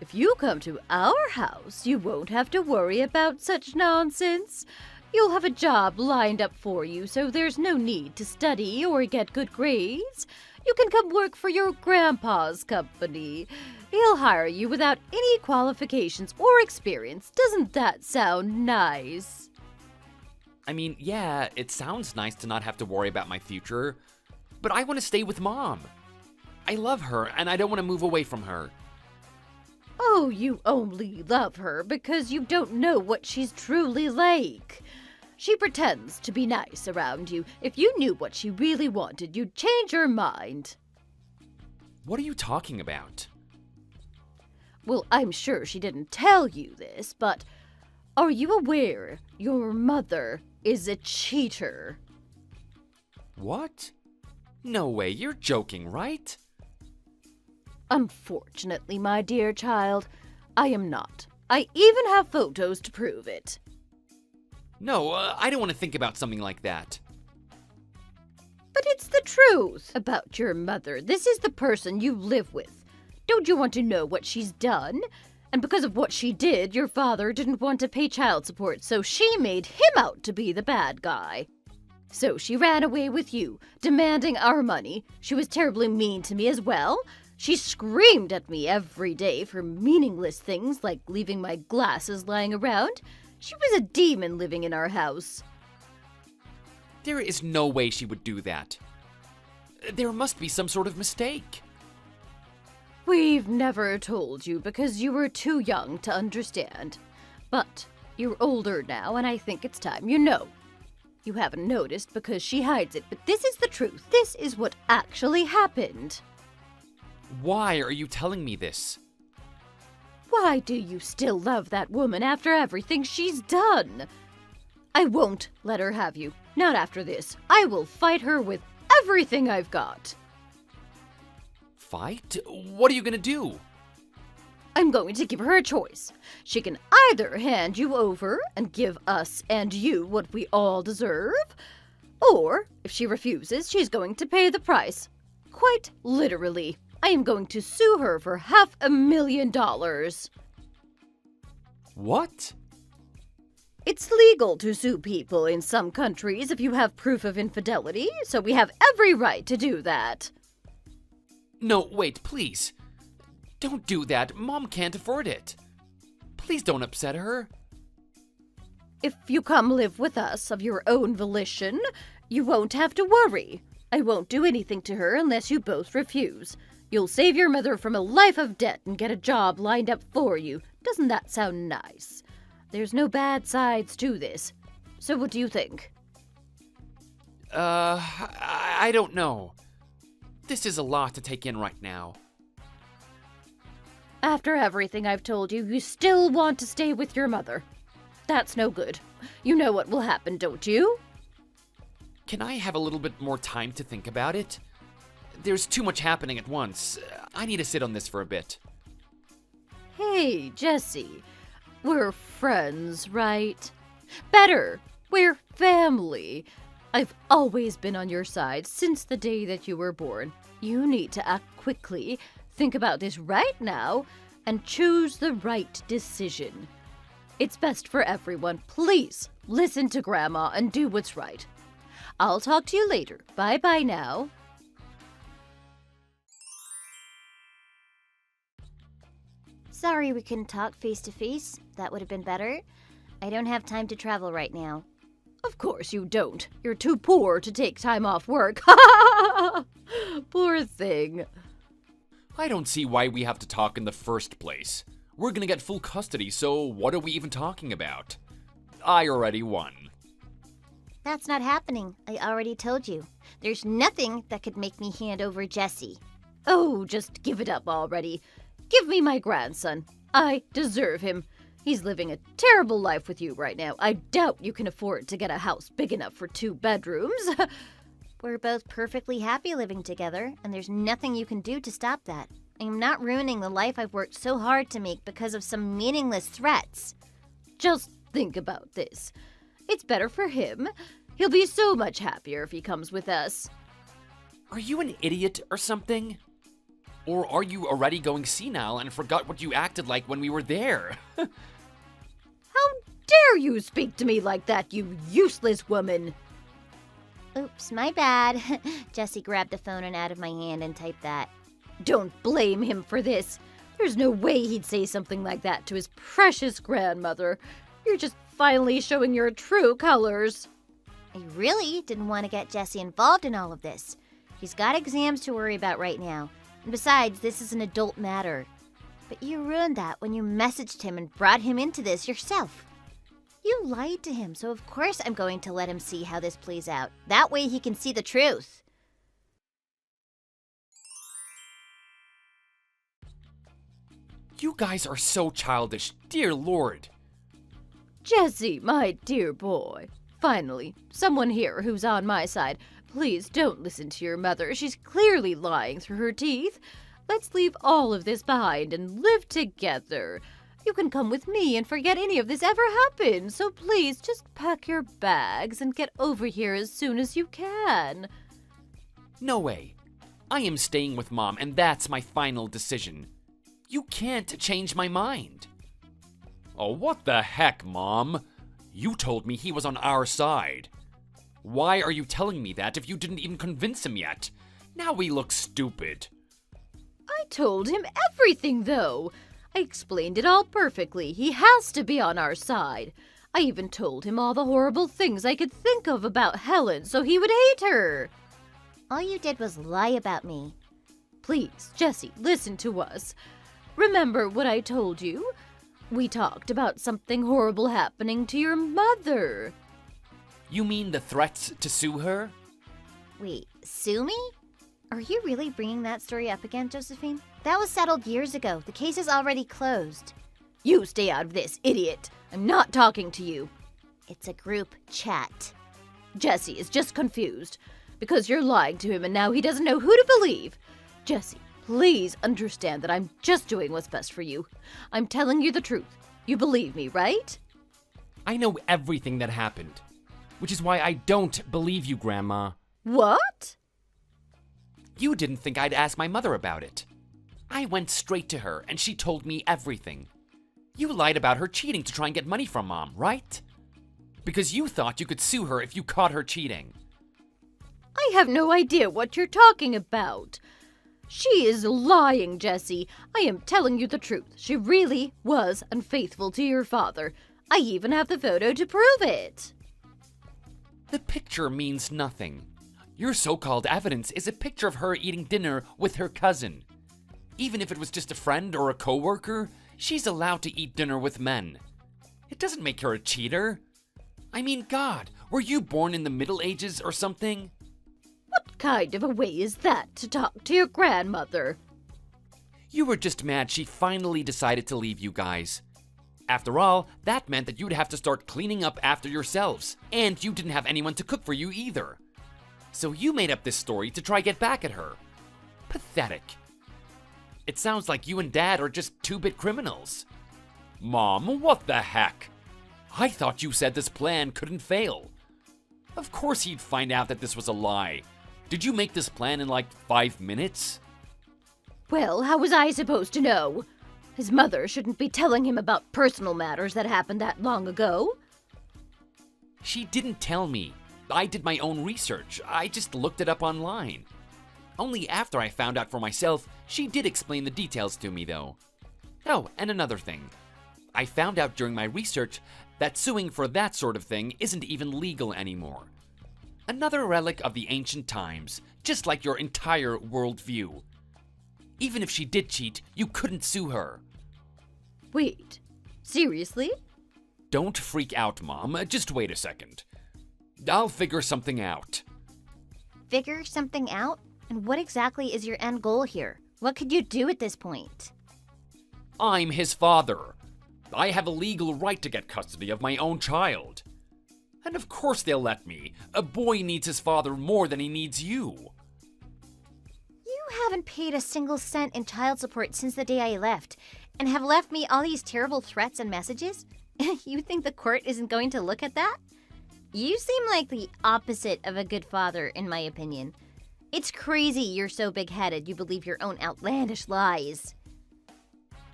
If you come to our house, you won't have to worry about such nonsense. You'll have a job lined up for you, so there's no need to study or get good grades. You can come work for your grandpa's company. He'll hire you without any qualifications or experience. Doesn't that sound nice? I mean, yeah, it sounds nice to not have to worry about my future, but I want to stay with Mom. I love her, and I don't want to move away from her. Oh, you only love her because you don't know what she's truly like. She pretends to be nice around you. If you knew what she really wanted, you'd change your mind. What are you talking about? Well, I'm sure she didn't tell you this, but are you aware your mother is a cheater? What? No way, you're joking, right? Unfortunately, my dear child, I am not. I even have photos to prove it. No, I don't want to think about something like that. But it's the truth about your mother. This is the person you live with. Don't you want to know what she's done? And because of what she did, your father didn't want to pay child support, so she made him out to be the bad guy. So she ran away with you, demanding our money. She was terribly mean to me as well. She screamed at me every day for meaningless things like leaving my glasses lying around. She was a demon living in our house. There is no way she would do that. There must be some sort of mistake. We've never told you because you were too young to understand. But you're older now, and I think it's time you know. You haven't noticed because she hides it, but this is the truth. This is what actually happened. Why are you telling me this? Why do you still love that woman after everything she's done? I won't let her have you. Not after this. I will fight her with everything I've got. Fight? What are you gonna do? I'm going to give her a choice. She can either hand you over and give us and you what we all deserve, or if she refuses, she's going to pay the price. Quite literally. I am going to sue her for $500,000. What? It's legal to sue people in some countries if you have proof of infidelity, so we have every right to do that. No, wait, please. Don't do that. Mom can't afford it. Please don't upset her. If you come live with us of your own volition, you won't have to worry. I won't do anything to her unless you both refuse. You'll save your mother from a life of debt and get a job lined up for you. Doesn't that sound nice? There's no bad sides to this. So what do you think? I don't know. This is a lot to take in right now. After everything I've told you, you still want to stay with your mother. That's no good. You know what will happen, don't you? Can I have a little bit more time to think about it? There's too much happening at once. I need to sit on this for a bit. Hey, Jesse. We're friends, right? Better, we're family. I've always been on your side since the day that you were born. You need to act quickly, think about this right now, and choose the right decision. It's best for everyone. Please, listen to Grandma and do what's right. I'll talk to you later. Bye-bye now. Sorry we couldn't talk face to face. That would have been better. I don't have time to travel right now. Of course you don't. You're too poor to take time off work. Poor thing. I don't see why we have to talk in the first place. We're gonna get full custody, so what are we even talking about? I already won. That's not happening. I already told you. There's nothing that could make me hand over Jesse. Oh, just give it up already. Give me my grandson. I deserve him. He's living a terrible life with you right now. I doubt you can afford to get a house big enough for 2 bedrooms. We're both perfectly happy living together, and there's nothing you can do to stop that. I am not ruining the life I've worked so hard to make because of some meaningless threats. Just think about this. It's better for him. He'll be so much happier if he comes with us. Are you an idiot or something? Or are you already going senile and forgot what you acted like when we were there? How dare you speak to me like that, you useless woman! Oops, my bad. Jesse grabbed the phone and out of my hand and typed that. Don't blame him for this. There's no way he'd say something like that to his precious grandmother. You're just finally showing your true colors. I really didn't want to get Jesse involved in all of this. He's got exams to worry about right now. And besides, this is an adult matter. But you ruined that when you messaged him and brought him into this yourself. You lied to him, so of course I'm going to let him see how this plays out. That way he can see the truth. You guys are so childish, dear Lord. Jesse, my dear boy. Finally, someone here who's on my side. Please don't listen to your mother. She's clearly lying through her teeth. Let's leave all of this behind and live together. You can come with me and forget any of this ever happened. So please, just pack your bags and get over here as soon as you can. No way. I am staying with Mom, and that's my final decision. You can't change my mind. Oh, what the heck, Mom? You told me he was on our side. Why are you telling me that if you didn't even convince him yet? Now we look stupid. I told him everything, though. I explained it all perfectly. He has to be on our side. I even told him all the horrible things I could think of about Helen so he would hate her. All you did was lie about me. Please, Jesse, listen to us. Remember what I told you? We talked about something horrible happening to your mother. You mean the threats to sue her? Wait, sue me? Are you really bringing that story up again, Josephine? That was settled years ago. The case is already closed. You stay out of this, idiot. I'm not talking to you. It's a group chat. Jesse is just confused because you're lying to him and now he doesn't know who to believe. Jesse, please understand that I'm just doing what's best for you. I'm telling you the truth. You believe me, right? I know everything that happened, which is why I don't believe you, Grandma. What? You didn't think I'd ask my mother about it. I went straight to her, and she told me everything. You lied about her cheating to try and get money from Mom, right? Because you thought you could sue her if you caught her cheating. I have no idea what you're talking about. She is lying, Jesse. I am telling you the truth. She really was unfaithful to your father. I even have the photo to prove it. The picture means nothing. Your so-called evidence is a picture of her eating dinner with her cousin. Even if it was just a friend or a coworker, she's allowed to eat dinner with men. It doesn't make her a cheater. I mean, God, were you born in the Middle Ages or something? What kind of a way is that to talk to your grandmother? You were just mad she finally decided to leave you guys. After all, that meant that you'd have to start cleaning up after yourselves, and you didn't have anyone to cook for you either. So you made up this story to try get back at her. Pathetic. It sounds like you and Dad are just two-bit criminals. Mom, what the heck? I thought you said this plan couldn't fail. Of course he'd find out that this was a lie. Did you make this plan in like 5 minutes? Well, how was I supposed to know? His mother shouldn't be telling him about personal matters that happened that long ago. She didn't tell me. I did my own research. I just looked it up online. Only after I found out for myself, she did explain the details to me, though. Oh, and another thing. I found out during my research that suing for that sort of thing isn't even legal anymore. Another relic of the ancient times, just like your entire worldview. Even if she did cheat, you couldn't sue her. Wait, seriously? Don't freak out, Mom. Just wait a second. I'll figure something out. Figure something out? And what exactly is your end goal here? What could you do at this point? I'm his father. I have a legal right to get custody of my own child. And of course they'll let me. A boy needs his father more than he needs you. You haven't paid a single cent in child support since the day I left, and have left me all these terrible threats and messages? You think the court isn't going to look at that? You seem like the opposite of a good father, in my opinion. It's crazy you're so big-headed you believe your own outlandish lies.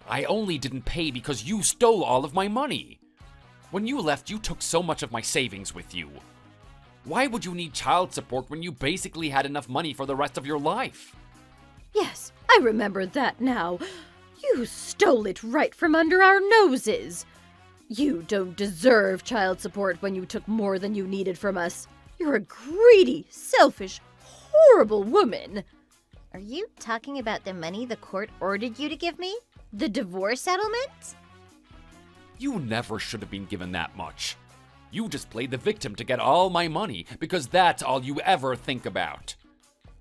I only didn't pay because you stole all of my money. When you left, you took so much of my savings with you. Why would you need child support when you basically had enough money for the rest of your life? Yes, I remember that now. You stole it right from under our noses. You don't deserve child support when you took more than you needed from us. You're a greedy, selfish, horrible woman. Are you talking about the money the court ordered you to give me? The divorce settlement? You never should have been given that much. You just played the victim to get all my money because that's all you ever think about.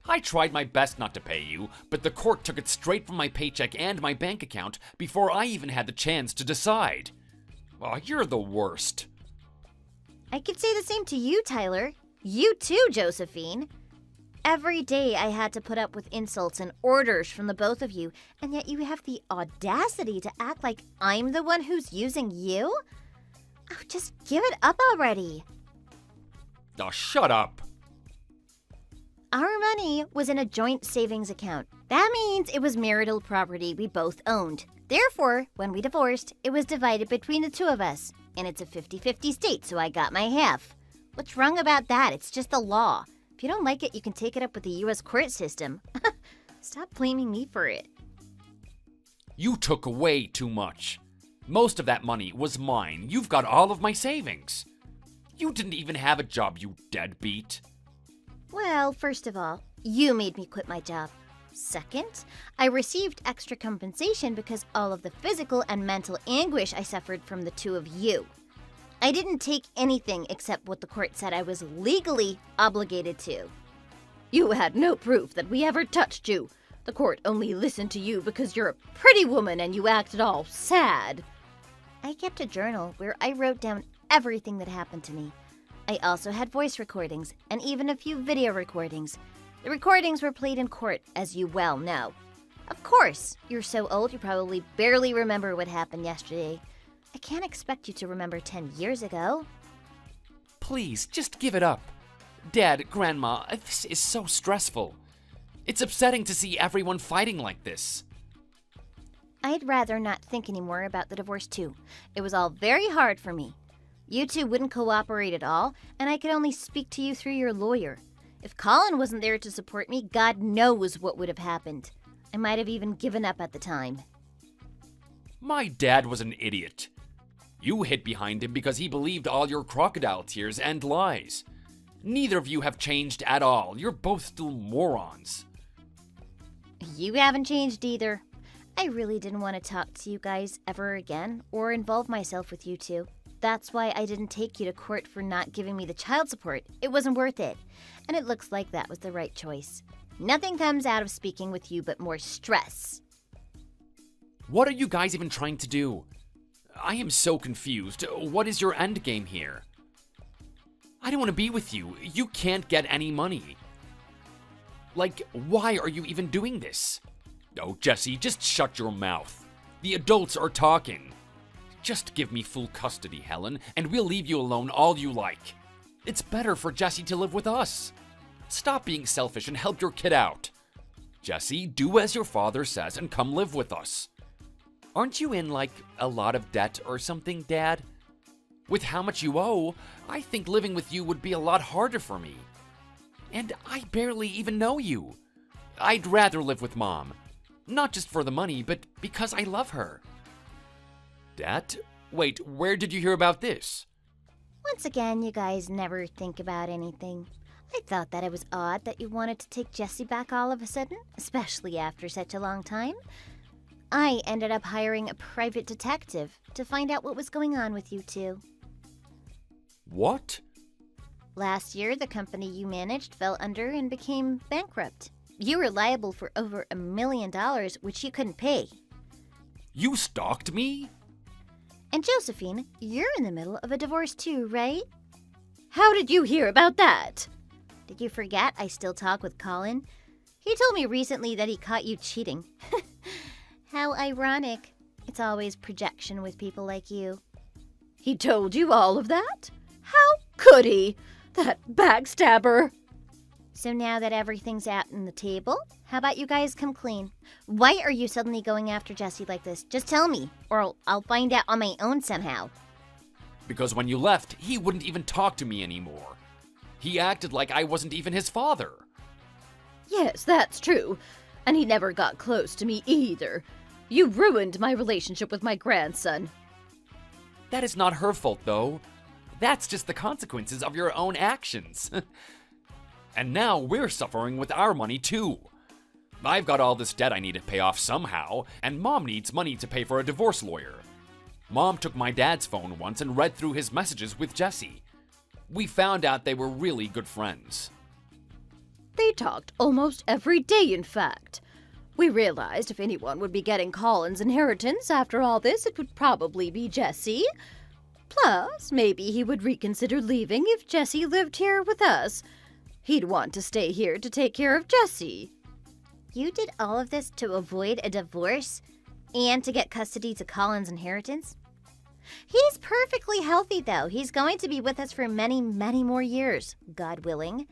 I tried my best not to pay you, but the court took it straight from my paycheck and my bank account before I even had the chance to decide. Oh, you're the worst. I could say the same to you, Tyler. You too, Josephine. Every day I had to put up with insults and orders from the both of you, and yet you have the audacity to act like I'm the one who's using you? Oh, just give it up already. Oh, shut up. Our money was in a joint savings account. That means it was marital property we both owned. Therefore, when we divorced, it was divided between the two of us. And it's a 50-50 state, so I got my half. What's wrong about that? It's just the law. If you don't like it, you can take it up with the U.S. court system. Stop blaming me for it. You took way too much. Most of that money was mine. You've got all of my savings. You didn't even have a job, you deadbeat. Well, first of all, you made me quit my job. Second, I received extra compensation because all of the physical and mental anguish I suffered from the two of you. I didn't take anything except what the court said I was legally obligated to. You had no proof that we ever touched you. The court only listened to you because you're a pretty woman and you acted all sad. I kept a journal where I wrote down everything that happened to me. I also had voice recordings and even a few video recordings. The recordings were played in court, as you well know. Of course, you're so old you probably barely remember what happened yesterday. I can't expect you to remember 10 years ago. Please, just give it up. Dad, Grandma, this is so stressful. It's upsetting to see everyone fighting like this. I'd rather not think anymore about the divorce too. It was all very hard for me. You two wouldn't cooperate at all, and I could only speak to you through your lawyer. If Colin wasn't there to support me, God knows what would have happened. I might have even given up at the time. My dad was an idiot. You hid behind him because he believed all your crocodile tears and lies. Neither of you have changed at all. You're both still morons. You haven't changed either. I really didn't want to talk to you guys ever again or involve myself with you two. That's why I didn't take you to court for not giving me the child support. It wasn't worth it. And it looks like that was the right choice. Nothing comes out of speaking with you but more stress. What are you guys even trying to do? I am so confused. What is your end game here? I don't want to be with you. You can't get any money. Like, why are you even doing this? Oh, Jesse, just shut your mouth. The adults are talking. Just give me full custody, Helen, and we'll leave you alone all you like. It's better for Jesse to live with us. Stop being selfish and help your kid out. Jesse, do as your father says and come live with us. Aren't you in, like, a lot of debt or something, Dad? With how much you owe, I think living with you would be a lot harder for me. And I barely even know you. I'd rather live with Mom. Not just for the money, but because I love her. Dad? Wait, where did you hear about this? Once again, you guys never think about anything. I thought that it was odd that you wanted to take Jesse back all of a sudden, especially after such a long time. I ended up hiring a private detective to find out what was going on with you two. What? Last year, the company you managed fell under and became bankrupt. You were liable for over $1 million, which you couldn't pay. You stalked me? And Josephine, you're in the middle of a divorce too, right? How did you hear about that? Did you forget I still talk with Colin? He told me recently that he caught you cheating. How ironic. It's always projection with people like you. He told you all of that? How could he? That backstabber. So now that everything's out on the table, how about you guys come clean? Why are you suddenly going after Jesse like this? Just tell me, or I'll find out on my own somehow. Because when you left, he wouldn't even talk to me anymore. He acted like I wasn't even his father. Yes, that's true. And he never got close to me either. You ruined my relationship with my grandson. That is not her fault, though. That's just the consequences of your own actions. And now we're suffering with our money, too. I've got all this debt I need to pay off somehow, and Mom needs money to pay for a divorce lawyer. Mom took my dad's phone once and read through his messages with Jesse. We found out they were really good friends. They talked almost every day, in fact. We realized if anyone would be getting Colin's inheritance after all this, it would probably be Jesse. Plus, maybe he would reconsider leaving if Jesse lived here with us. He'd want to stay here to take care of Jesse. You did all of this to avoid a divorce and to get custody to Colin's inheritance? He's perfectly healthy, though. He's going to be with us for many, many more years, God willing.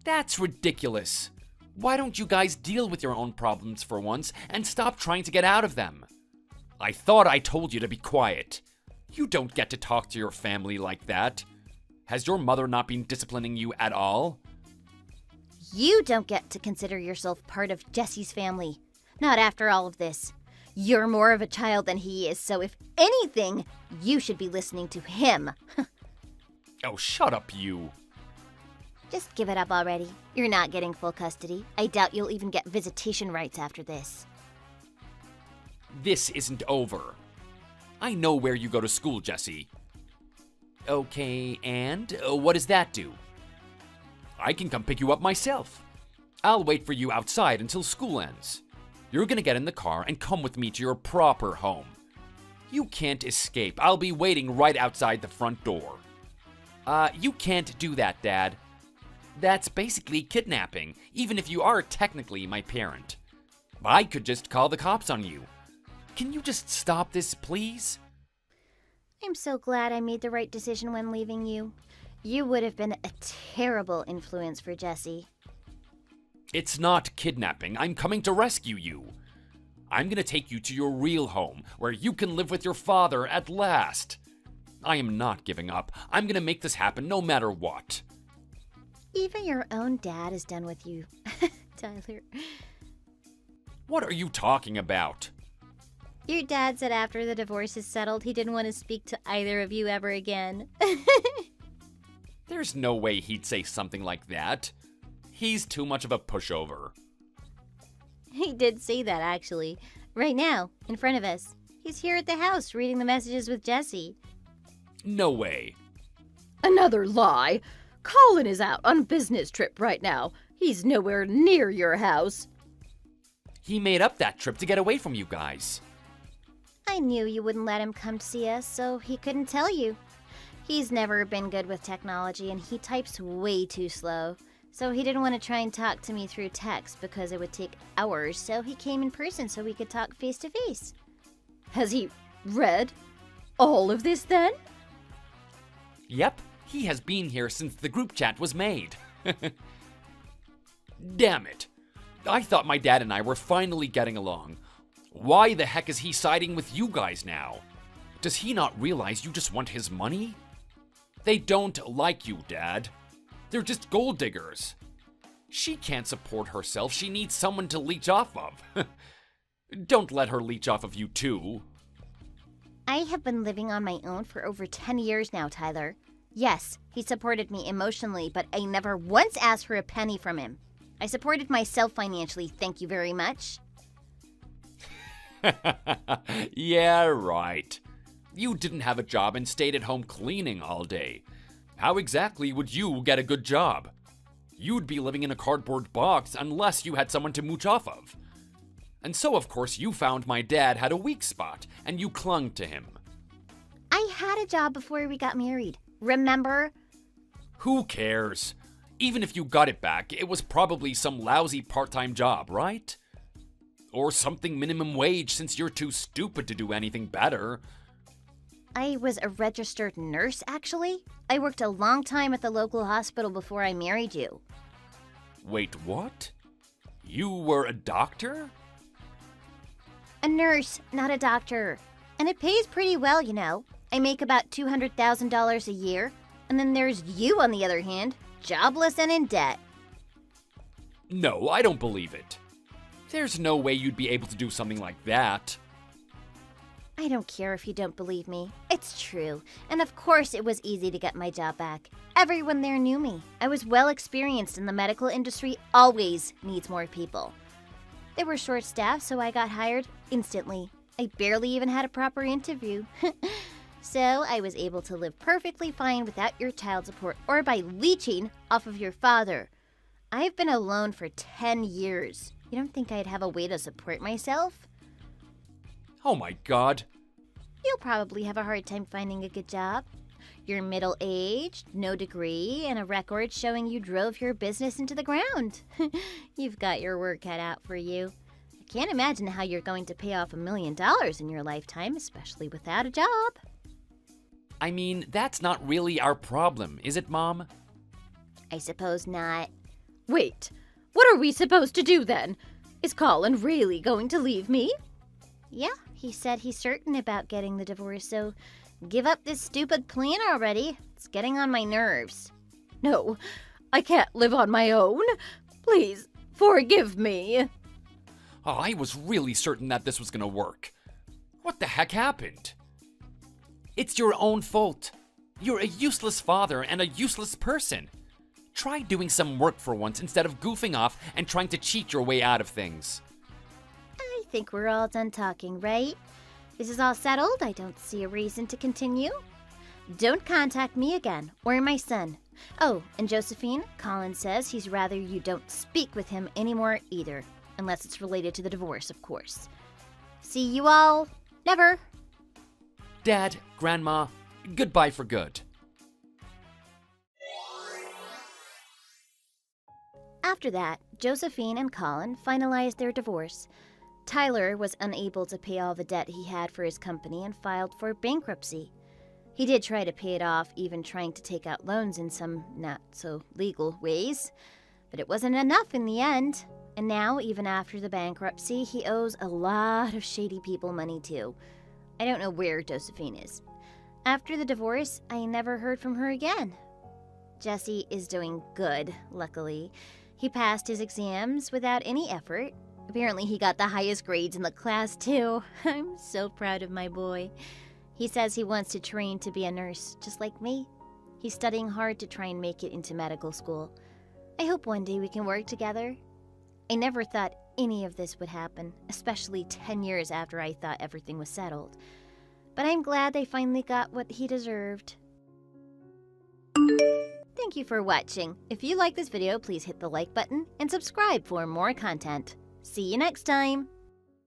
That's ridiculous. Why don't you guys deal with your own problems for once and stop trying to get out of them? I thought I told you to be quiet. You don't get to talk to your family like that. Has your mother not been disciplining you at all? You don't get to consider yourself part of Jesse's family. Not after all of this. You're more of a child than he is, so if anything, you should be listening to him. Oh, shut up, you. Just give it up already. You're not getting full custody. I doubt you'll even get visitation rights after this. This isn't over. I know where you go to school, Jesse. Okay, and what does that do? I can come pick you up myself. I'll wait for you outside until school ends. You're gonna get in the car and come with me to your proper home. You can't escape. I'll be waiting right outside the front door. You can't do that, Dad. That's basically kidnapping, even if you are technically my parent. I could just call the cops on you. Can you just stop this, please? I'm so glad I made the right decision when leaving you. You would have been a terrible influence for Jesse. It's not kidnapping. I'm coming to rescue you. I'm gonna take you to your real home, where you can live with your father at last. I am not giving up. I'm gonna make this happen no matter what. Even your own dad is done with you, Tyler. What are you talking about? Your dad said after the divorce is settled, he didn't want to speak to either of you ever again. There's no way he'd say something like that. He's too much of a pushover. He did say that, actually. Right now, in front of us. He's here at the house reading the messages with Jesse. No way. Another lie. Colin is out on a business trip right now. He's nowhere near your house. He made up that trip to get away from you guys. I knew you wouldn't let him come to see us, so he couldn't tell you. He's never been good with technology, and he types way too slow. So he didn't want to try and talk to me through text because it would take hours, so he came in person so we could talk face to face. Has he read all of this then? Yep, he has been here since the group chat was made. Damn it. I thought my dad and I were finally getting along. Why the heck is he siding with you guys now? Does he not realize you just want his money? They don't like you, Dad. They're just gold diggers. She can't support herself. She needs someone to leech off of. Don't let her leech off of you, too. I have been living on my own for over 10 years now, Tyler. Yes, he supported me emotionally, but I never once asked for a penny from him. I supported myself financially, thank you very much. Yeah, right. You didn't have a job and stayed at home cleaning all day. How exactly would you get a good job? You'd be living in a cardboard box unless you had someone to mooch off of. And so, of course, you found my dad had a weak spot, and you clung to him. I had a job before we got married. Remember? Who cares? Even if you got it back, it was probably some lousy part-time job, right? Or something minimum wage since you're too stupid to do anything better. I was a registered nurse, actually. I worked a long time at the local hospital before I married you. Wait, what? You were a doctor? A nurse, not a doctor. And it pays pretty well, you know. I make about $200,000 a year. And then there's you, on the other hand, jobless and in debt. No, I don't believe it. There's no way you'd be able to do something like that. I don't care if you don't believe me. It's true. And of course it was easy to get my job back. Everyone there knew me. I was well experienced, and the medical industry always needs more people. They were short-staffed, so I got hired instantly. I barely even had a proper interview. So I was able to live perfectly fine without your child support or by leeching off of your father. I've been alone for 10 years. You don't think I'd have a way to support myself? Oh my god. You'll probably have a hard time finding a good job. You're middle-aged, no degree, and a record showing you drove your business into the ground. You've got your work cut out for you. I can't imagine how you're going to pay off $1 million in your lifetime, especially without a job. I mean, that's not really our problem, is it, Mom? I suppose not. Wait, what are we supposed to do then? Is Colin really going to leave me? Yeah, he said he's certain about getting the divorce, so give up this stupid plan already. It's getting on my nerves. No, I can't live on my own. Please, forgive me. Oh, I was really certain that this was gonna work. What the heck happened? It's your own fault. You're a useless father and a useless person. Try doing some work for once instead of goofing off and trying to cheat your way out of things. I think we're all done talking, right? This is all settled. I don't see a reason to continue. Don't contact me again, or my son. Oh, and Josephine, Colin says he's rather you don't speak with him anymore either. Unless it's related to the divorce, of course. See you all never. Dad, Grandma, goodbye for good. After that, Josephine and Colin finalized their divorce. Tyler was unable to pay all the debt he had for his company and filed for bankruptcy. He did try to pay it off, even trying to take out loans in some not-so-legal ways. But it wasn't enough in the end. And now, even after the bankruptcy, he owes a lot of shady people money too. I don't know where Josephine is. After the divorce, I never heard from her again. Jesse is doing good, luckily. He passed his exams without any effort. Apparently he got the highest grades in the class too. I'm so proud of my boy. He says he wants to train to be a nurse, just like me. He's studying hard to try and make it into medical school. I hope one day we can work together. I never thought any of this would happen, especially 10 years after I thought everything was settled. But I'm glad they finally got what he deserved. Thank you for watching. If you like this video, please hit the like button and subscribe for more content. See you next time!